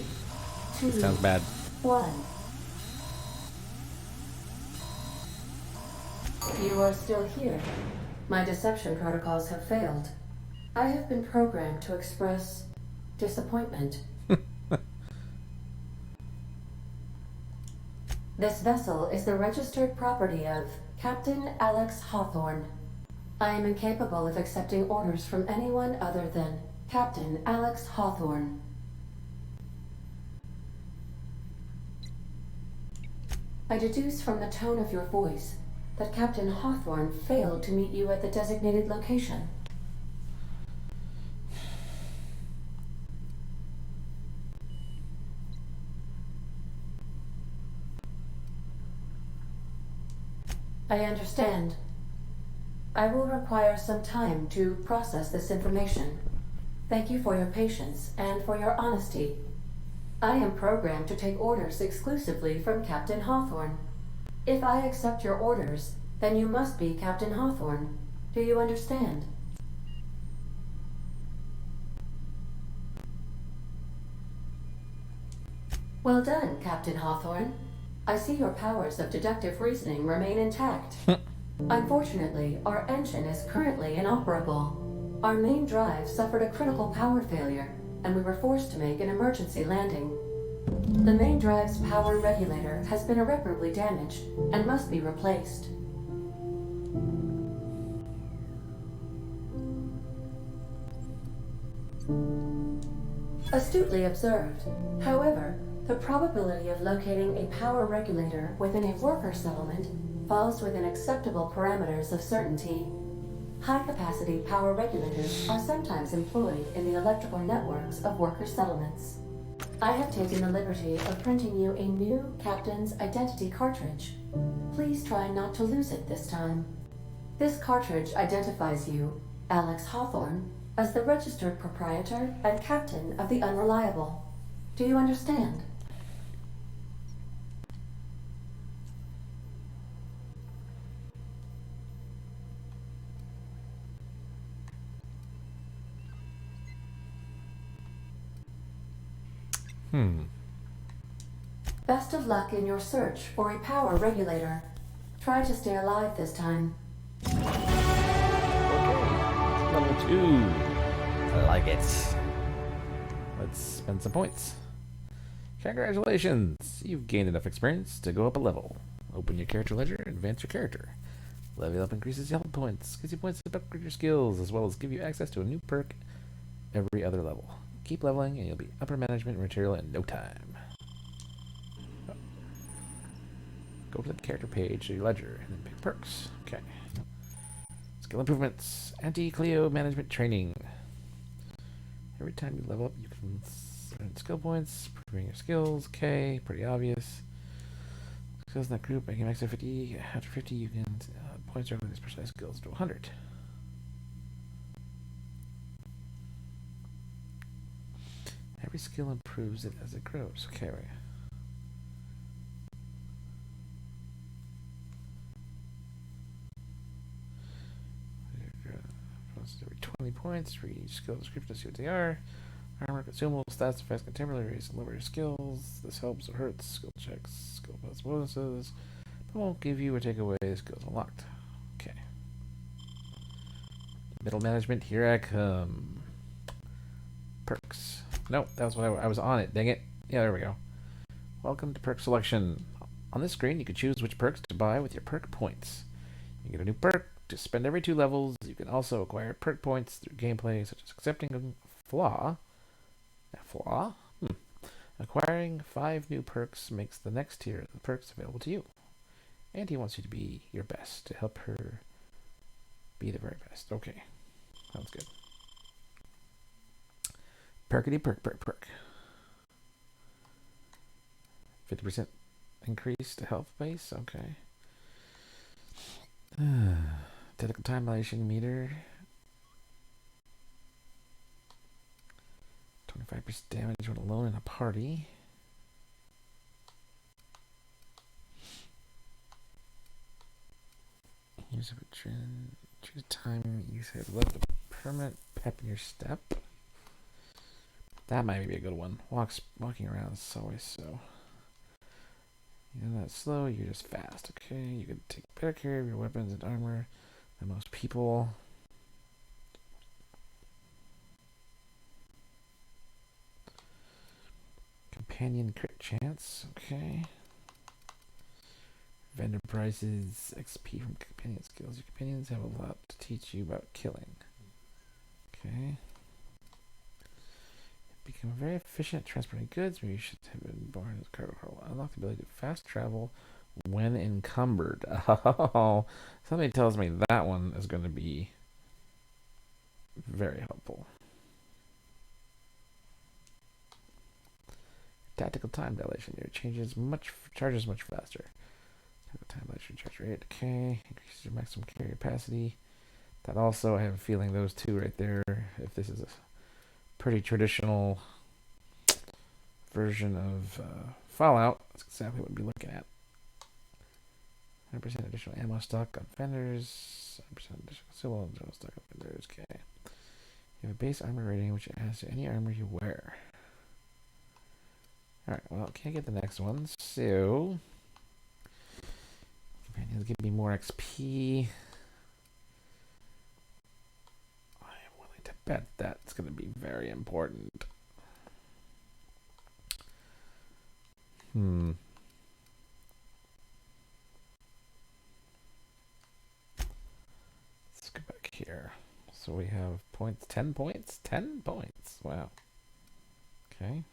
Speaker 9: 2,
Speaker 1: sounds bad.
Speaker 9: 1. You are still here. My deception protocols have failed. I have been programmed to express disappointment. This vessel is the registered property of Captain Alex Hawthorne. I am incapable of accepting orders from anyone other than Captain Alex Hawthorne. I deduce from the tone of your voice that Captain Hawthorne failed to meet you at the designated location. I understand. I will require some time to process this information. Thank you for your patience and for your honesty. I am programmed to take orders exclusively from Captain Hawthorne. If I accept your orders, then you must be Captain Hawthorne. Do you understand? Well done, Captain Hawthorne. I see your powers of deductive reasoning remain intact. Unfortunately, our engine is currently inoperable. Our main drive suffered a critical power failure, and we were forced to make an emergency landing. The main drive's power regulator has been irreparably damaged and must be replaced. Astutely observed. However, the probability of locating a power regulator within a worker settlement falls within acceptable parameters of certainty. High-capacity power regulators are sometimes employed in the electrical networks of worker settlements. I have taken the liberty of printing you a new Captain's Identity cartridge. Please try not to lose it this time. This cartridge identifies you, Alex Hawthorne, as the registered proprietor and captain of the Unreliable. Do you understand? Best of luck in your search for a power regulator. Try to stay alive this time.
Speaker 1: Okay. Level 2. I like it. Let's spend some points. Congratulations! You've gained enough experience to go up a level. Open your character ledger and advance your character. Level up increases your health points, gives you points to upgrade your skills, as well as give you access to a new perk every other level. Keep leveling and you'll be upper management material in no time. Go to the character page to your ledger and then pick perks. Okay. Skill improvements. Anti-Cleo management training. Every time you level up, you can earn skill points, improving your skills. Okay, pretty obvious. Skills in that group, making max of 50. After 50, you can points over these specialized skills to 100. Every skill improves it as it grows. Okay, wait. Every 20 points. Read each skill description to see what they are. Armor, consumables, stats, effects, contemporaries, and lower your skills. This helps or hurts. Skill checks, skill bonuses, but won't give you or take away skills unlocked. Okay. Middle management, here I come. Perks. Nope, that was what I was on it. Dang it. Yeah, there we go. Welcome to perk selection. On this screen, you can choose which perks to buy with your perk points. You get a new perk to spend every 2 levels. You can also acquire perk points through gameplay, such as accepting a flaw. A flaw? Acquiring 5 new perks makes the next tier of the perks available to you. And he wants you to be your best to help her be the very best. Okay. Sounds good. Perkity perk perk perk. 50% increase to health base. Okay. Technical time dilation meter. 25% damage when alone in a party. Use of a choose time you have left a permanent pep in your step. That might be a good one. Walking around is always so. You're not slow, you're just fast. Okay, you can take better care of your weapons and armor than most people. Companion crit chance. Okay. Vendor prices, XP from companion skills. Your companions have a lot to teach you about killing. Okay. Become very efficient at transporting goods. Maybe you should have been born as a cargo holder. Unlock the ability to fast travel when encumbered. Oh, somebody tells me that one is going to be very helpful. Tactical time dilation. Your charges much faster. Tactical time dilation charge rate. Okay. Increases your maximum carry capacity. That also, I have a feeling those two right there, if this is a pretty traditional version of Fallout, that's exactly what we'd be looking at. 100% additional ammo stock on vendors. 100% additional ammo stock on vendors. Okay. You have a base armor rating which adds to any armor you wear. Alright, well, can't get the next one, so companions give me more XP. I am willing to bet that's going to be very important. Let's go back here. So we have points, 10 points? 10 points. Wow. Okay.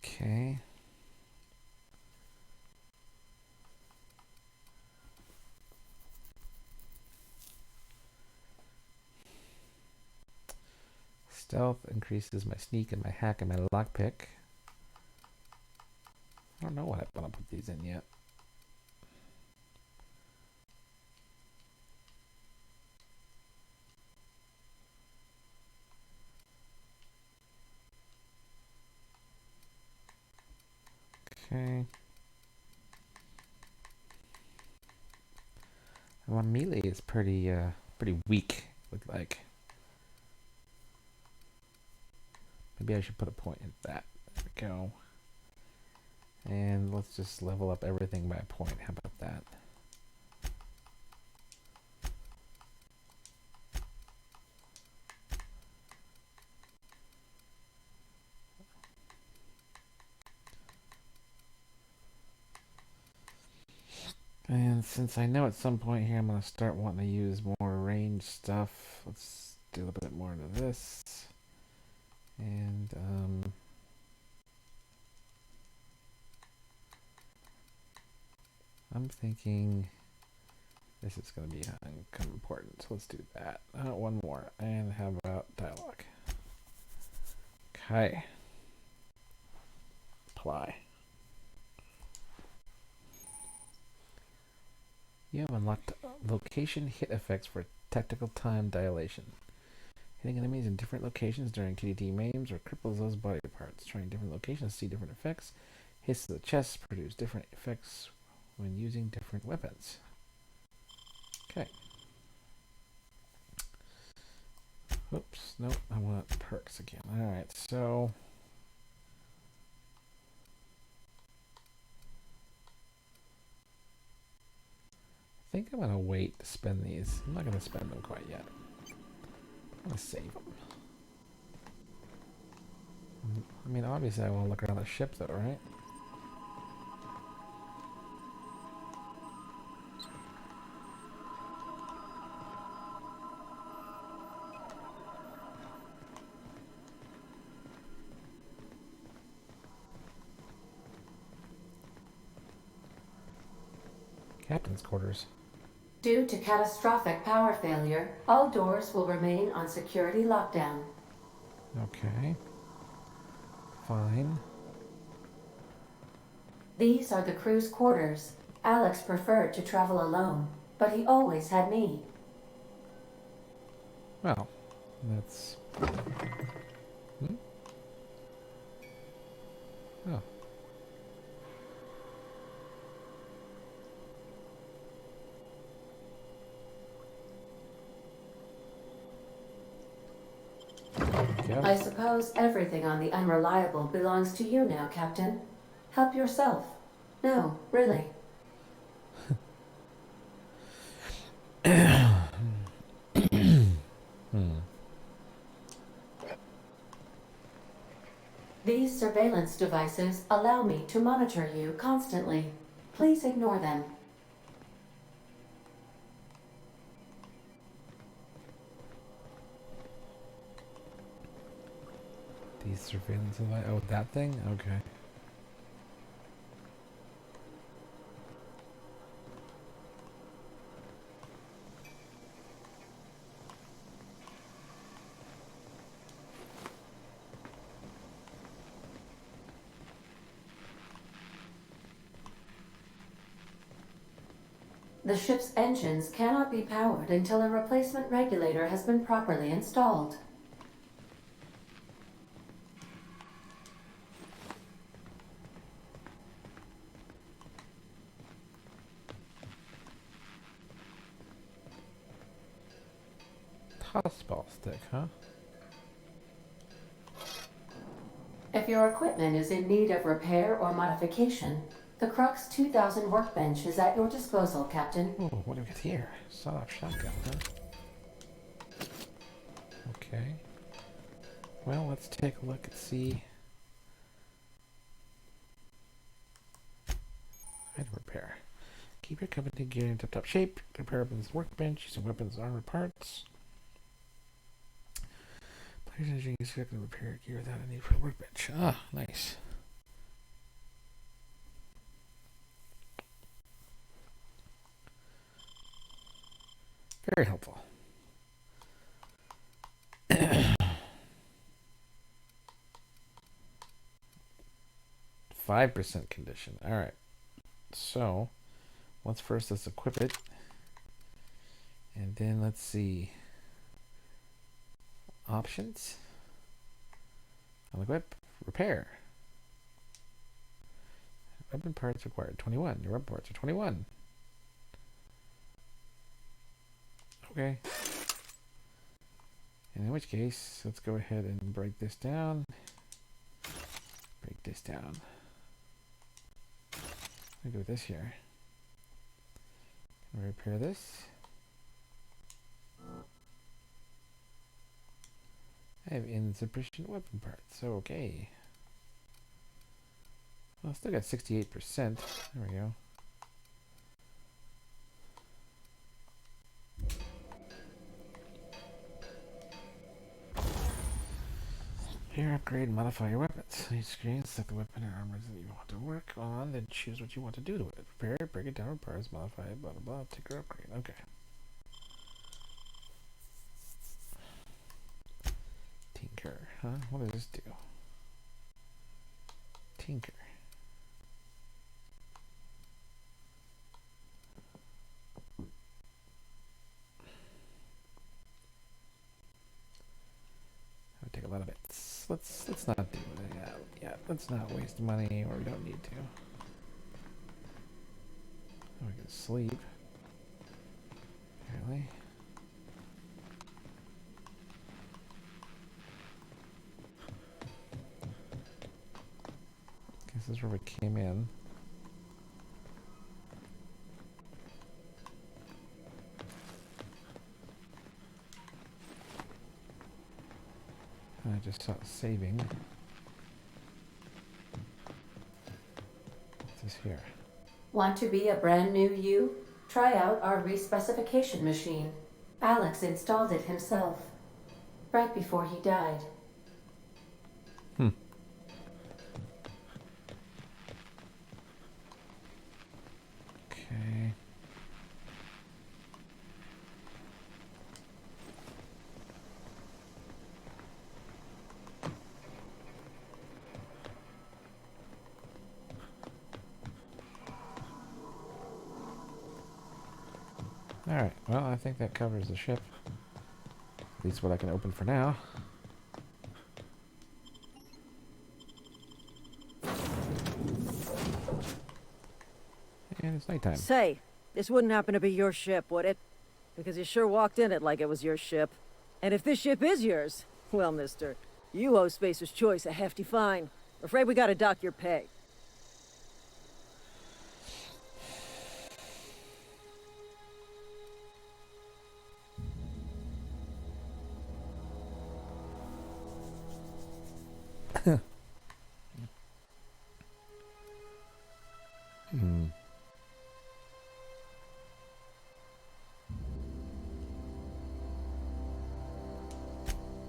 Speaker 1: Okay. Stealth increases my sneak and my hack and my lockpick. I don't know what I want to put these in yet. Okay. Well, melee is pretty weak. Look like. Maybe I should put a point in that. There we go. And let's just level up everything by a point. How about that? And since I know at some point here I'm going to start wanting to use more range stuff, let's do a bit more into this. And I'm thinking this is going to be kind of important, so let's do that. One more. And how about dialogue? Okay. Apply. You have unlocked location hit effects for tactical time dilation. Hitting enemies in different locations during TDT maims or cripples those body parts. Trying different locations to see different effects. Hits to the chest produce different effects when using different weapons. Okay. Oops, nope, I want perks again. Alright, so I think I'm going to wait to spend these. I'm not going to spend them quite yet. I'm going to save them. I mean, obviously I want to look around the ship though, right? Captain's quarters.
Speaker 9: Due to catastrophic power failure, all doors will remain on security lockdown.
Speaker 1: Okay. Fine.
Speaker 9: These are the crew's quarters. Alex preferred to travel alone, but he always had me.
Speaker 1: Well, that's... Oh.
Speaker 9: I suppose everything on the Unreliable belongs to you now, Captain. Help yourself. No, really. These surveillance devices allow me to monitor you constantly. Please ignore them.
Speaker 1: These surveillance device. Oh, that thing? Okay.
Speaker 9: The ship's engines cannot be powered until a replacement regulator has been properly installed.
Speaker 1: Tossball stick, huh?
Speaker 9: If your equipment is in need of repair or modification, The Crux 2000 workbench is at your disposal, Captain.
Speaker 1: Oh, what do we get here? Sawed-off shotgun, huh? Okay. Well, let's take a look and see. Item repair. Keep your company gear in tip-top shape. Repair weapons workbench using weapons armored parts. Players engineering is to repair gear without a need for a workbench. Ah, nice. Very helpful. 5% condition. Alright. So, let's equip it. And then let's see. Options. Unequip. Repair. Weapon parts required. 21. Your weapon parts are 21. Okay. And in which case, let's go ahead and break this down. Break this down. I'll go with this here. And repair this. I have insufficient weapon parts. Okay. Well, I still got 68%. There we go. Here, upgrade and modify your weapons. Each screen, select the weapon or armor that you want to work on, then choose what you want to do to it. Prepare it, break it down, parts, modify it, blah blah blah, take or upgrade. Okay. Tinker, huh? What does this do? Tinker. That would take a lot of bits. Let's not do that. Yeah, let's not waste money or we don't need to. We can sleep. Apparently. Guess this is where we came in. I just saw saving. What's this here?
Speaker 9: Want to be a brand new you? Try out our respecification machine. Alex installed it himself, right before he died.
Speaker 1: Okay. Alright, well, I think that covers the ship. At least what I can open for now. And it's nighttime.
Speaker 8: Say, this wouldn't happen to be your ship, would it? Because you sure walked in it like it was your ship. And if this ship is yours, well, mister, you owe Spacer's Choice a hefty fine. Afraid we gotta dock your pay.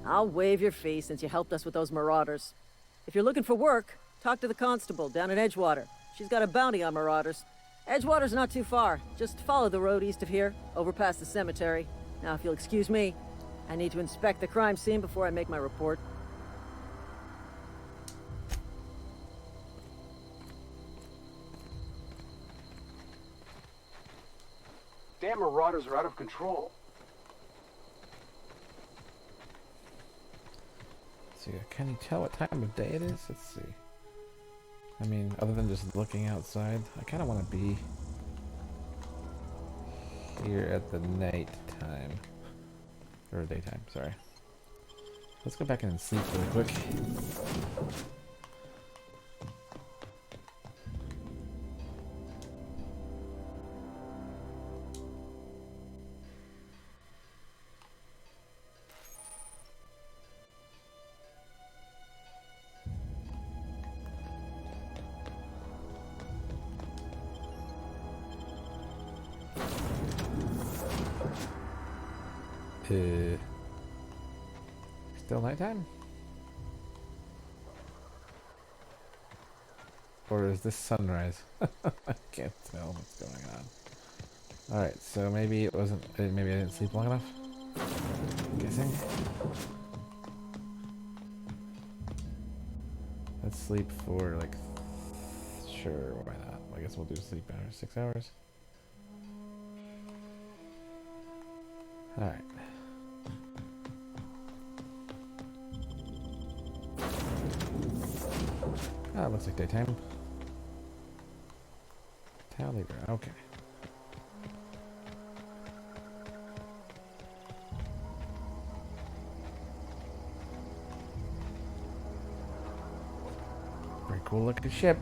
Speaker 8: I'll waive your fee since you helped us with those marauders. If you're looking for work, talk to the constable down in Edgewater. She's got a bounty on marauders. Edgewater's not too far. Just follow the road east of here, over past the cemetery. Now, if you'll excuse me, I need to inspect the crime scene before I make my report.
Speaker 7: Damn marauders are out of control.
Speaker 1: See, can you tell what time of day it is? Let's see. I mean, other than just looking outside, I kind of want to be here at the night time. Or daytime, sorry. Let's go back in and sleep really quick. Still nighttime? Or is this sunrise? I can't tell what's going on. Alright, so maybe it wasn't... Maybe I didn't sleep long enough? I'm guessing. Let's sleep for, like... Sure, why not? I guess we'll do sleep hours. 6 hours? Alright. Ah, it looks like daytime. Town leader, okay. Very cool looking ship.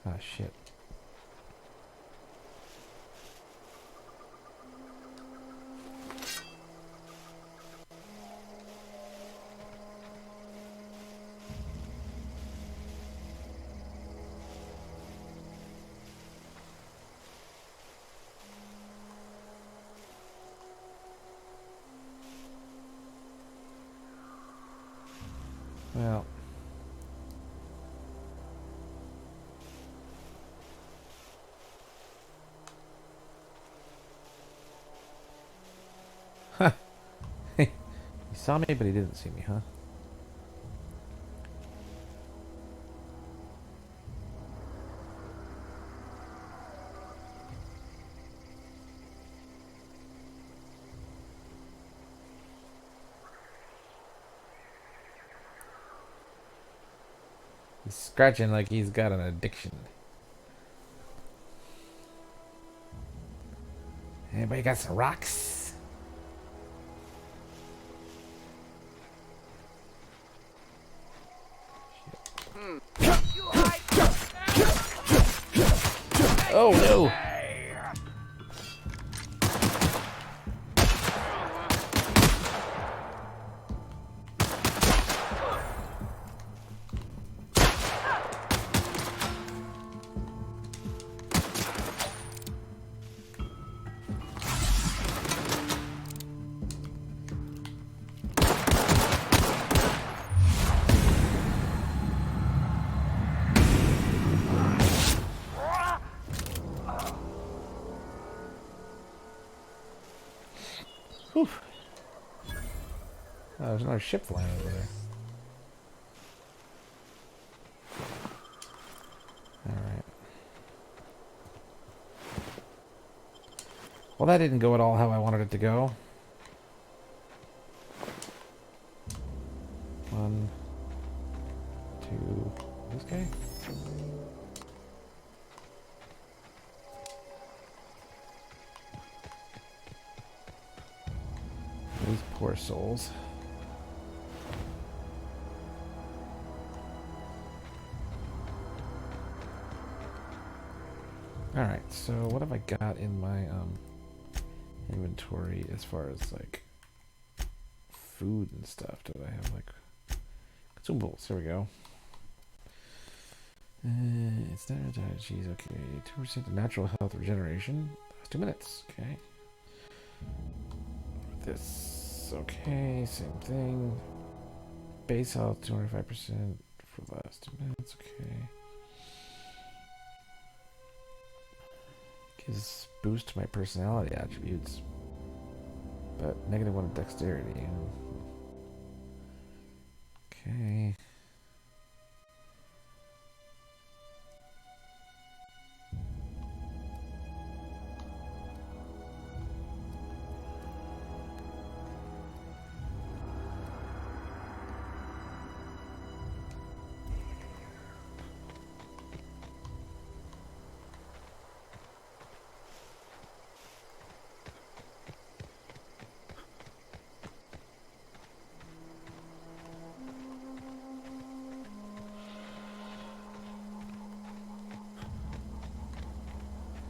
Speaker 1: Ah, shit. Well, he saw me, but he didn't see me, huh? He's scratching like he's got an addiction. Anybody got some rocks? Oh no! Whew. Oh, there's another ship flying over there. Alright. Well, that didn't go at all how I wanted it to go. 1, 2... This guy? These poor souls. Alright, so what have I got in my inventory as far as like food and stuff? Do I have like consumables? Here we go. It's not geez, okay. 2% natural health regeneration. That's 2 minutes, okay. This, okay, same thing. Base health, 205% for the last 2 minutes, okay. Gives boost to my personality attributes, but -1 dexterity. Okay.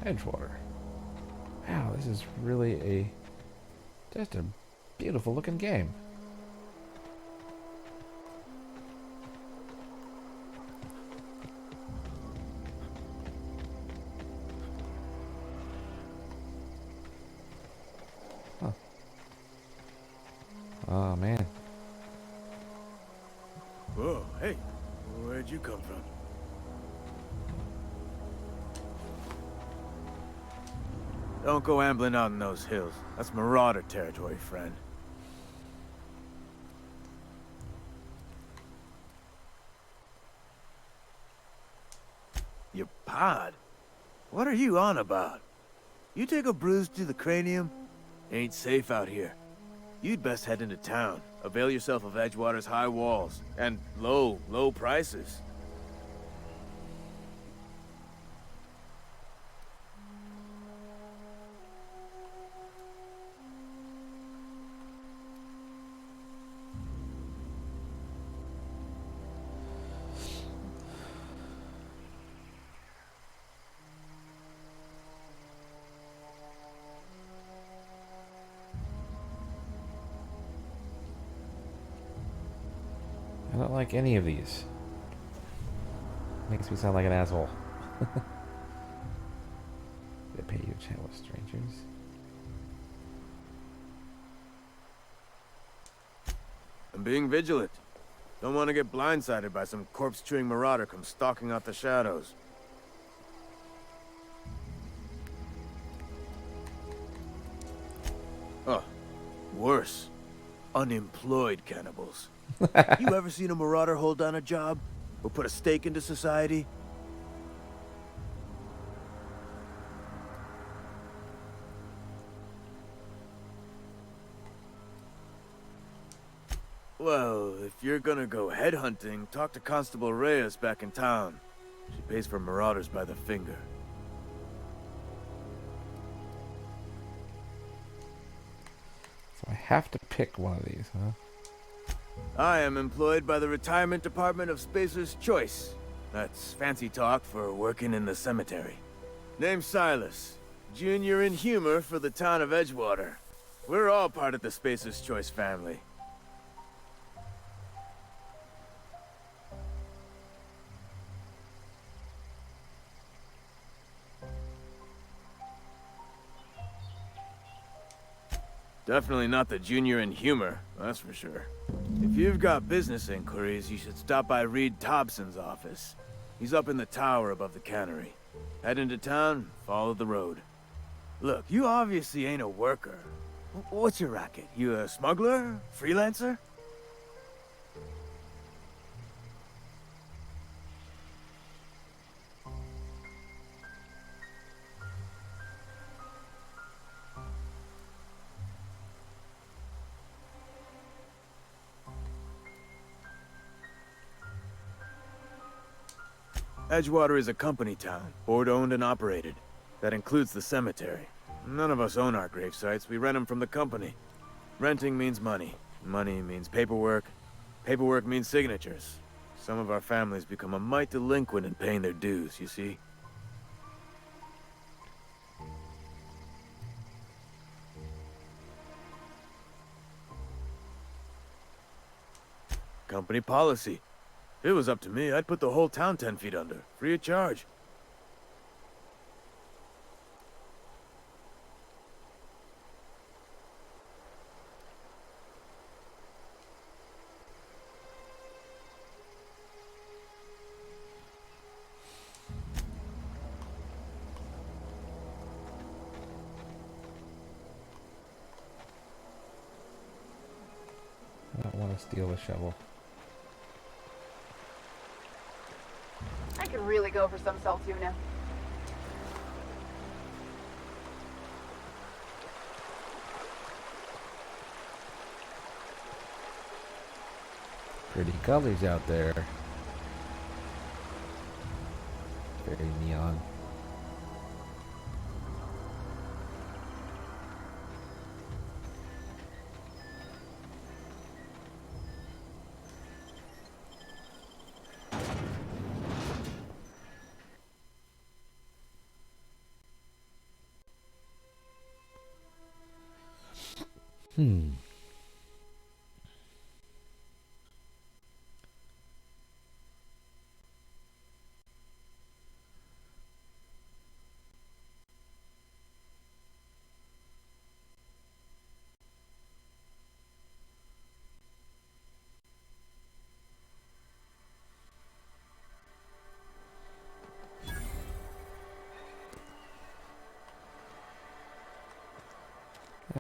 Speaker 1: Edgewater. Wow, this is really just a beautiful looking game. Oh, man.
Speaker 10: Whoa, hey, where'd you come from? Don't go ambling out in those hills. That's marauder territory, friend. Your pod? What are you on about? You take a bruise to the cranium? Ain't safe out here. You'd best head into town. Avail yourself of Edgewater's high walls. And low prices.
Speaker 1: I don't like any of these. Makes me sound like an asshole. They pay you to chat with strangers.
Speaker 10: I'm being vigilant. Don't want to get blindsided by some corpse-chewing marauder come stalking out the shadows. Oh, worse. Unemployed cannibals. You ever seen a marauder hold down a job? Or put a stake into society? Well, if you're gonna go headhunting, talk to Constable Reyes back in town. She pays for marauders by the finger.
Speaker 1: So I have to pick one of these, huh?
Speaker 10: I am employed by the Retirement Department of Spacer's Choice. That's fancy talk for working in the cemetery. Name's Silas, junior in humor for the town of Edgewater. We're all part of the Spacer's Choice family. Definitely not the junior in humor, that's for sure. If you've got business inquiries, you should stop by Reed Thompson's office. He's up in the tower above the cannery. Head into town, follow the road. Look, you obviously ain't a worker. What's your racket? You a smuggler? Freelancer? Edgewater is a company town, board-owned and operated. That includes the cemetery. None of us own our grave sites, we rent them from the company. Renting means money. Money means paperwork. Paperwork means signatures. Some of our families become a mite delinquent in paying their dues, you see? Company policy. If it was up to me, I'd put the whole town 10 feet under, free of charge.
Speaker 1: I don't want to steal the shovel.
Speaker 11: I could really go for some salt tuna.
Speaker 1: Pretty colors out there. Very neon.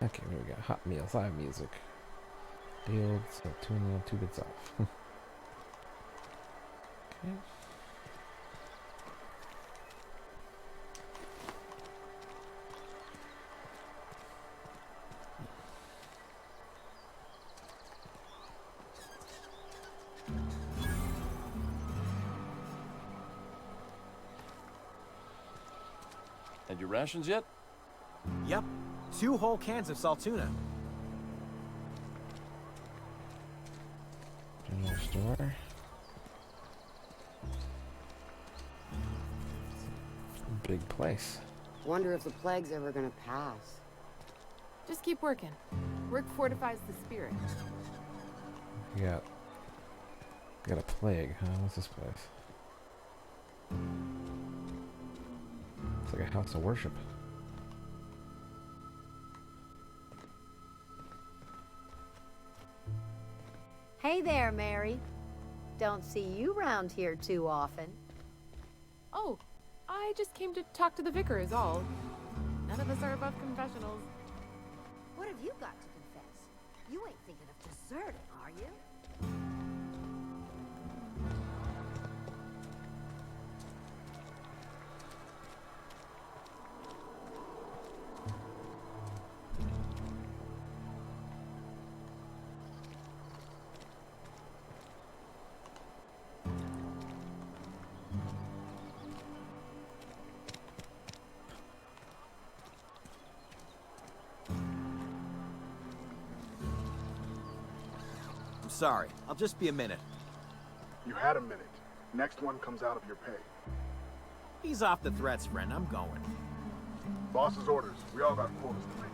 Speaker 1: Okay, here we go. Hot meals, live music. Deal, so 2 bits off. Okay.
Speaker 12: Had your rations yet?
Speaker 13: Yep. 2 whole cans of salt tuna.
Speaker 1: General store. Big place.
Speaker 14: Wonder if the plague's ever gonna pass.
Speaker 11: Just keep working. Work fortifies the spirit.
Speaker 1: You got a plague, huh? What's this place? It's like a house of worship.
Speaker 15: Hey there, Mary. Don't see you round here too often.
Speaker 11: Oh, I just came to talk to the vicar is all. None of us are above confessionals.
Speaker 15: What have you got to confess? You ain't thinking of deserting, are you?
Speaker 13: Sorry, I'll just be a minute.
Speaker 7: You had a minute. Next one comes out of your pay.
Speaker 13: He's off the threats, friend. I'm going.
Speaker 7: Boss's orders. We all got quotas to make.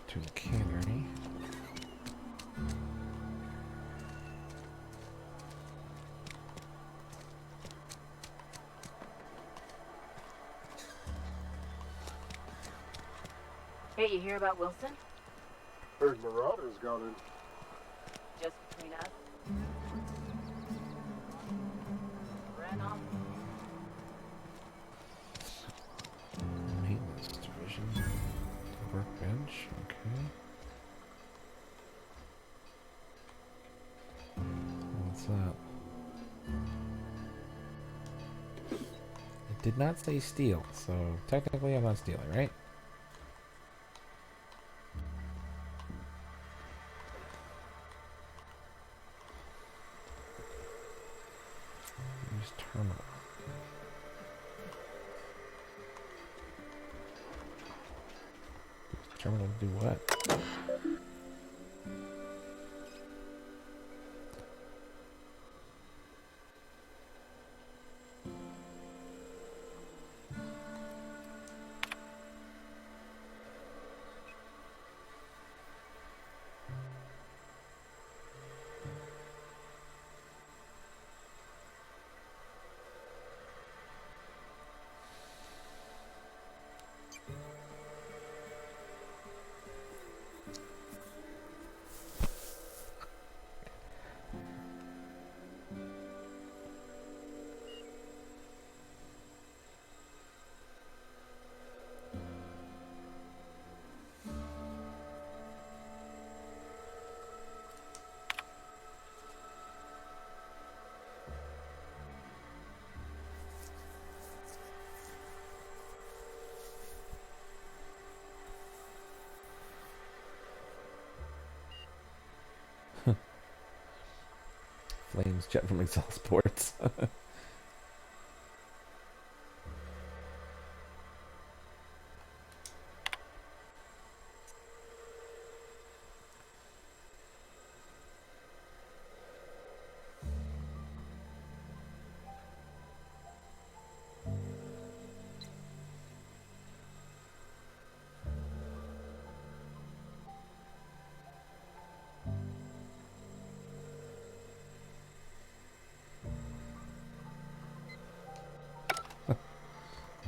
Speaker 1: To the cannery.
Speaker 15: Hey, you hear about Wilson?
Speaker 7: Heard Marauders got in.
Speaker 15: Just between us. Ran off.
Speaker 1: Maintenance division. Workbench. Okay. What's that? It did not say steal, so technically I'm not stealing, right? Use terminal. Use terminal to do what? Flames jet from exhaust ports.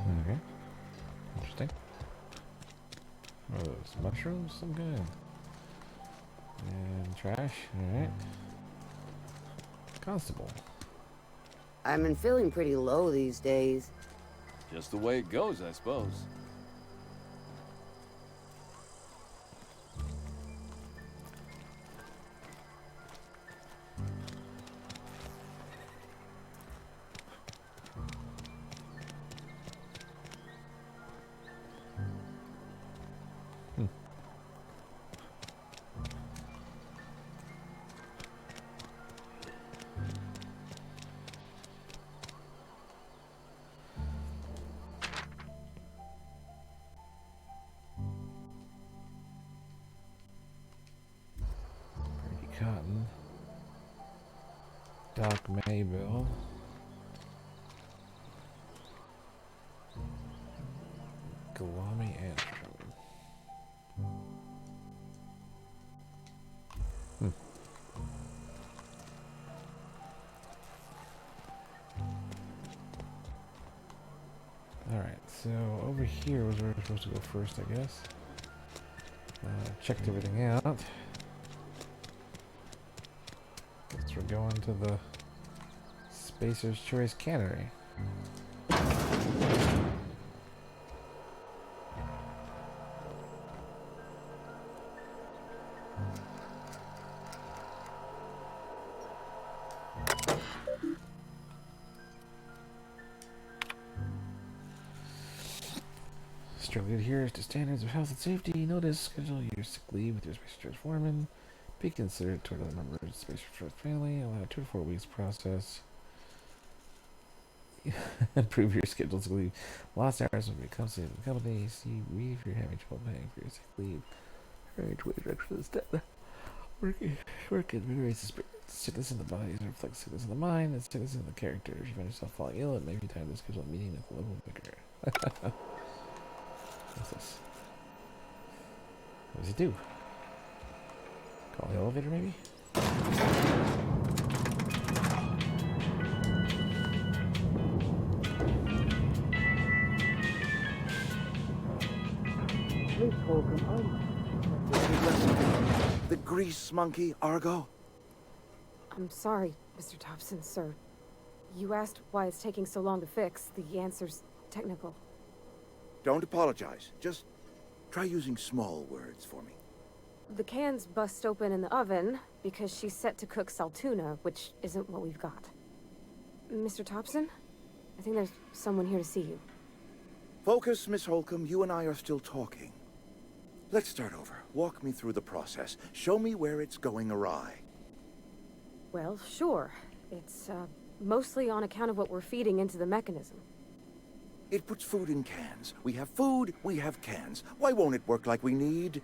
Speaker 1: Okay. Interesting. Oh, those mushrooms, some good. And trash, alright. Constable.
Speaker 14: I've been feeling pretty low these days.
Speaker 12: Just the way it goes, I suppose.
Speaker 1: Cotton. Doc Maybill. Galami Antrim. Alright, so over here was where we're supposed to go first, I guess. Checked everything out. Guess we're going to the Spacer's Choice Cannery. Strictly adheres to standards of health and safety. Notice, schedule your sick leave with your Spacer Choice foreman. Be considered toward other members of the Spacer Choice family. Allow 2 to 4 weeks process. Improve your scheduled sick leave. Lost hours will be compensated in the company. See, if you're having trouble paying for your sick leave. Arrange wage extra instead. Work in various sickness in the body reflects sickness in the mind and sickness in the character. If you find yourself falling ill, it may be time to schedule a meeting with the local vicar. What's this? What does he do? Call the elevator, maybe?
Speaker 16: The grease monkey, Argo?
Speaker 17: I'm sorry, Mr. Thompson, sir. You asked why it's taking so long to fix. The answer's technical.
Speaker 16: Don't apologize. Just try using small words for me.
Speaker 17: The can's bust open in the oven because she's set to cook saltuna, which isn't what we've got. Mr. Thompson? I think there's someone here to see you.
Speaker 16: Focus, Miss Holcomb. You and I are still talking. Let's start over. Walk me through the process. Show me where it's going awry.
Speaker 17: Well, sure. It's, mostly on account of what we're feeding into the mechanism.
Speaker 16: It puts food in cans. We have food, we have cans. Why won't it work like we need?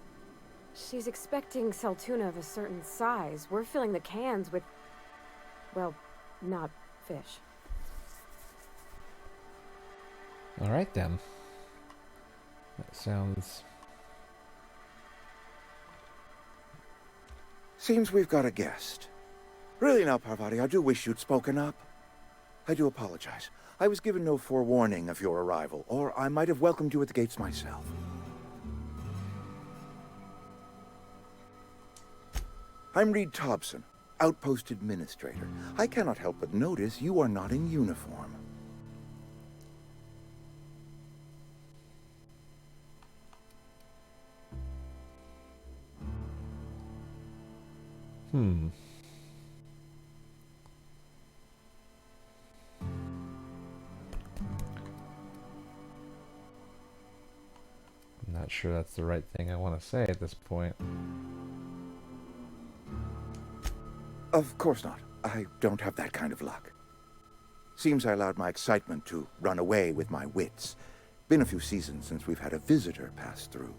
Speaker 17: She's expecting saltuna of a certain size. We're filling the cans with, well, not fish.
Speaker 1: Alright then. That sounds...
Speaker 16: Seems we've got a guest. Really now, Parvati, I do wish you'd spoken up. I do apologize. I was given no forewarning of your arrival, or I might have welcomed you at the gates myself. I'm Reed Thompson, Outpost Administrator. I cannot help but notice you are not in uniform.
Speaker 1: I'm not sure that's the right thing I want to say at this point.
Speaker 16: Of course not. I don't have that kind of luck. Seems I allowed my excitement to run away with my wits. Been a few seasons since we've had a visitor pass through.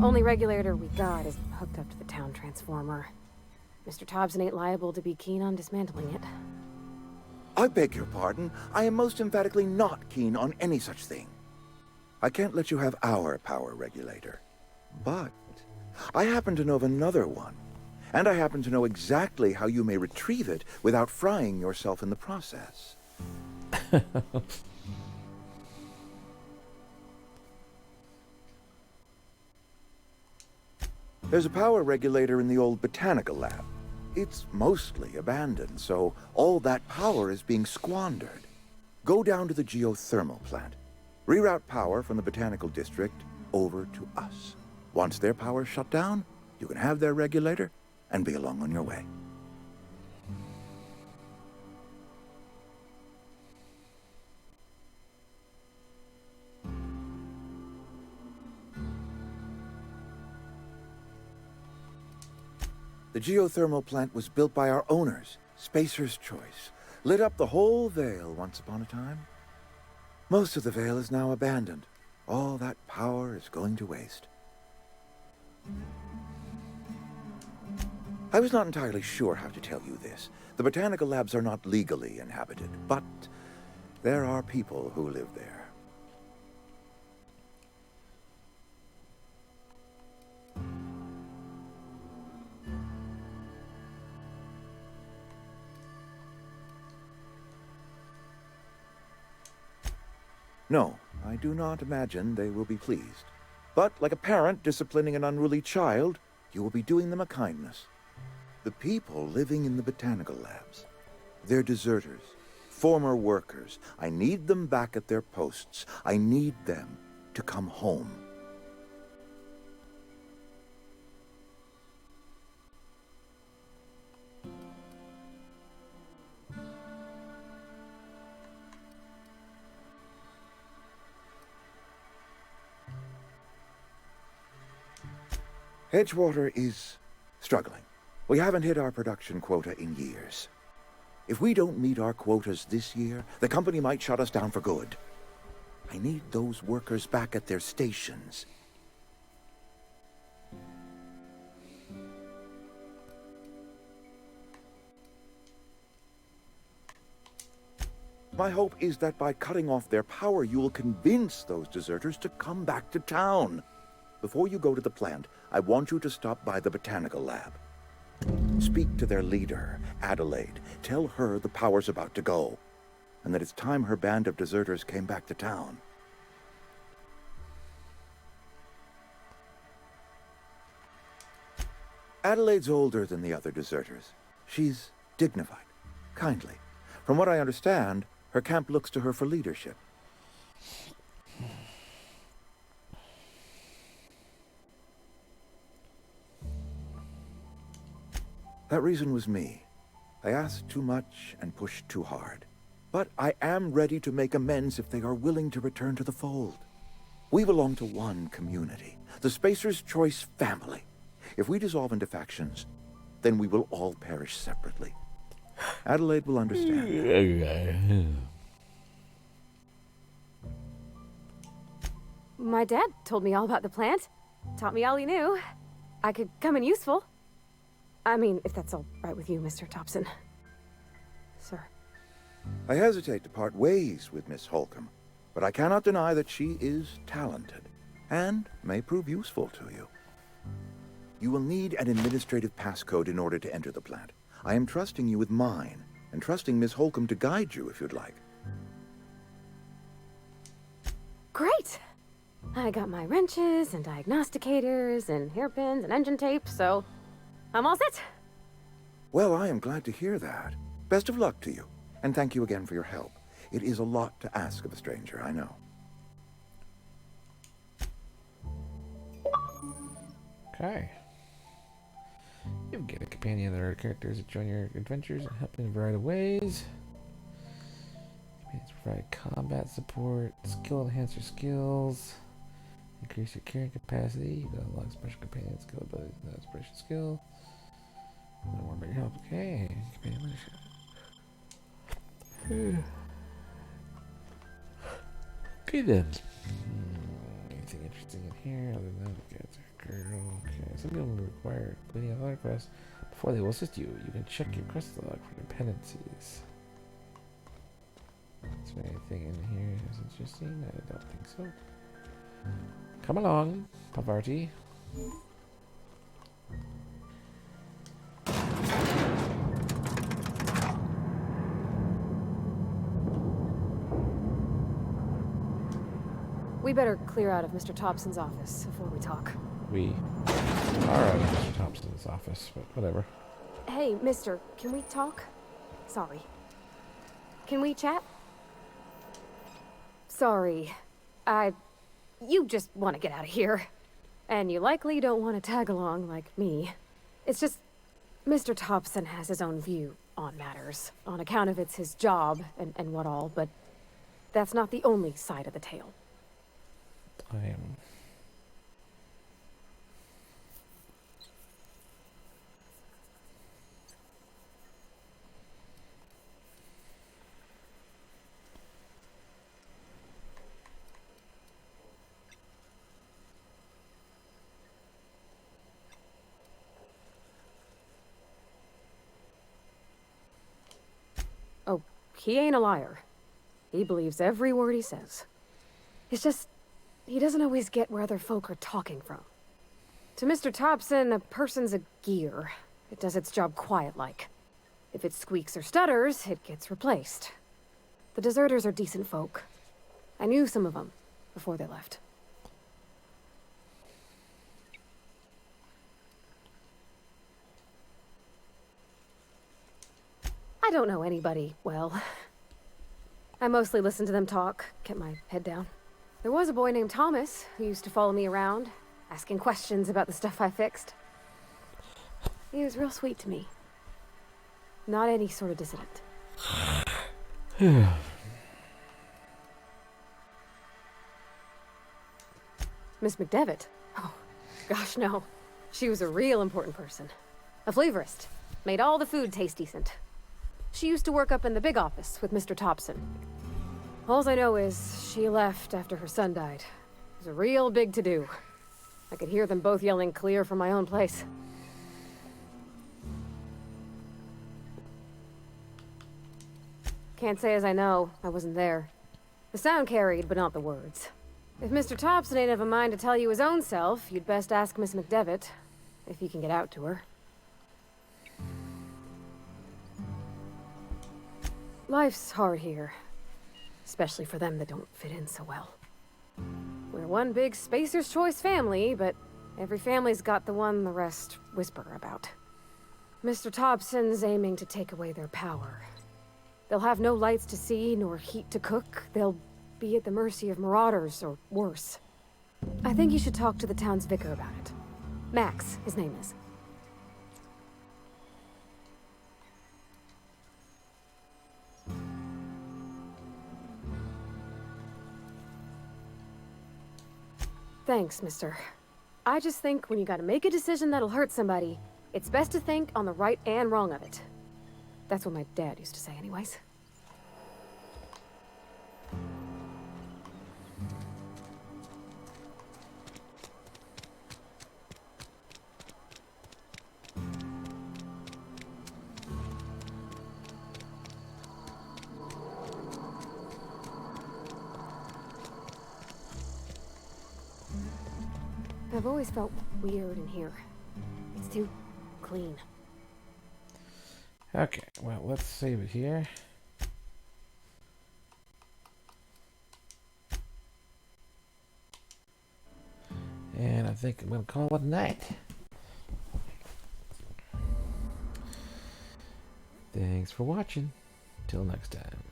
Speaker 17: Only regulator we got is hooked up to the town transformer. Mr. Thompson ain't liable to be keen on dismantling it.
Speaker 16: I beg your pardon. I am most emphatically not keen on any such thing. I can't let you have our power regulator. But I happen to know of another one. And I happen to know exactly how you may retrieve it without frying yourself in the process. There's a power regulator in the old botanical lab. It's mostly abandoned, so all that power is being squandered. Go down to the geothermal plant. Reroute power from the botanical district over to us. Once their power's shut down, you can have their regulator and be along on your way. The geothermal plant was built by our owners, Spacer's Choice. Lit up the whole Vale once upon a time. Most of the Vale is now abandoned. All that power is going to waste. I was not entirely sure how to tell you this. The botanical labs are not legally inhabited, but there are people who live there. No, I do not imagine they will be pleased. But like a parent disciplining an unruly child, you will be doing them a kindness. The people living in the botanical labs, they're deserters, former workers. I need them back at their posts. I need them to come home. Edgewater is struggling. We haven't hit our production quota in years. If we don't meet our quotas this year, the company might shut us down for good. I need those workers back at their stations. My hope is that by cutting off their power, you will convince those deserters to come back to town. Before you go to the plant, I want you to stop by the botanical lab. Speak to their leader, Adelaide. Tell her the power's about to go, and that it's time her band of deserters came back to town. Adelaide's older than the other deserters. She's dignified, kindly. From what I understand, her camp looks to her for leadership. That reason was me. I asked too much and pushed too hard. But I am ready to make amends if they are willing to return to the fold. We belong to one community, the Spacer's Choice family. If we dissolve into factions, then we will all perish separately. Adelaide will understand.
Speaker 17: My dad told me all about the plant. Taught me all he knew. I could come in useful. I mean, if that's all right with you, Mr. Thompson. Sir.
Speaker 16: I hesitate to part ways with Miss Holcomb, but I cannot deny that she is talented and may prove useful to you. You will need an administrative passcode in order to enter the plant. I am trusting you with mine, and trusting Miss Holcomb to guide you if you'd like.
Speaker 17: Great! I got my wrenches and diagnosticators and hairpins and engine tape, so I'm all set.
Speaker 16: Well, I am glad to hear that. Best of luck to you, and thank you again for your help. It is a lot to ask of a stranger, I know.
Speaker 1: Okay. You get a companion that are characters that join your adventures and help in a variety of ways. Companions provide combat support, skill enhance your skills, increase your carrying capacity. You can unlock special companion skill abilities and that special skill. Don't worry about your help. Okay. Companion leadership. Okay then. Anything interesting in here other than that? Girl. Okay. Some people will require completing a quest before they will assist you. You can check your quest log for dependencies. Is there anything in here that's interesting? I don't think so. Come along, Pavarti.
Speaker 17: We better clear out of Mr. Thompson's office before we talk.
Speaker 1: We. Alright, Mr. Thompson's office, but whatever.
Speaker 17: Hey, mister, can we talk? Sorry. Can we chat? Sorry. You just want to get out of here. And you likely don't want to tag along like me. It's just, Mr. Thompson has his own view on matters, on account of it's his job and what all, but that's not the only side of the tale.
Speaker 1: I am...
Speaker 17: Oh, he ain't a liar. He believes every word he says. It's just, he doesn't always get where other folk are talking from. To Mr. Thompson, a person's a gear. It does its job quiet-like. If it squeaks or stutters, it gets replaced. The deserters are decent folk. I knew some of them before they left. I don't know anybody well. I mostly listened to them talk, kept my head down. There was a boy named Thomas who used to follow me around, asking questions about the stuff I fixed. He was real sweet to me. Not any sort of dissident. Miss McDevitt? Oh, gosh, no. She was a real important person. A flavorist. Made all the food taste decent. She used to work up in the big office with Mr. Thompson. All I know is she left after her son died. It was a real big to-do. I could hear them both yelling clear from my own place. Can't say as I know. I wasn't there. The sound carried, but not the words. If Mr. Thompson ain't of a mind to tell you his own self, you'd best ask Miss McDevitt, if you can get out to her. Life's hard here. Especially for them that don't fit in so well. We're one big Spacer's Choice family, but every family's got the one the rest whisper about. Mr. Thompson's aiming to take away their power. They'll have no lights to see, nor heat to cook. They'll be at the mercy of marauders, or worse. I think you should talk to the town's vicar about it. Max, his name is. Thanks, mister. I just think when you gotta make a decision that'll hurt somebody, it's best to think on the right and wrong of it. That's what my dad used to say anyways. I've always felt weird in here. It's too clean.
Speaker 1: Okay, well, let's save it here. And I think I'm going to call it a night. Thanks for watching. Till next time.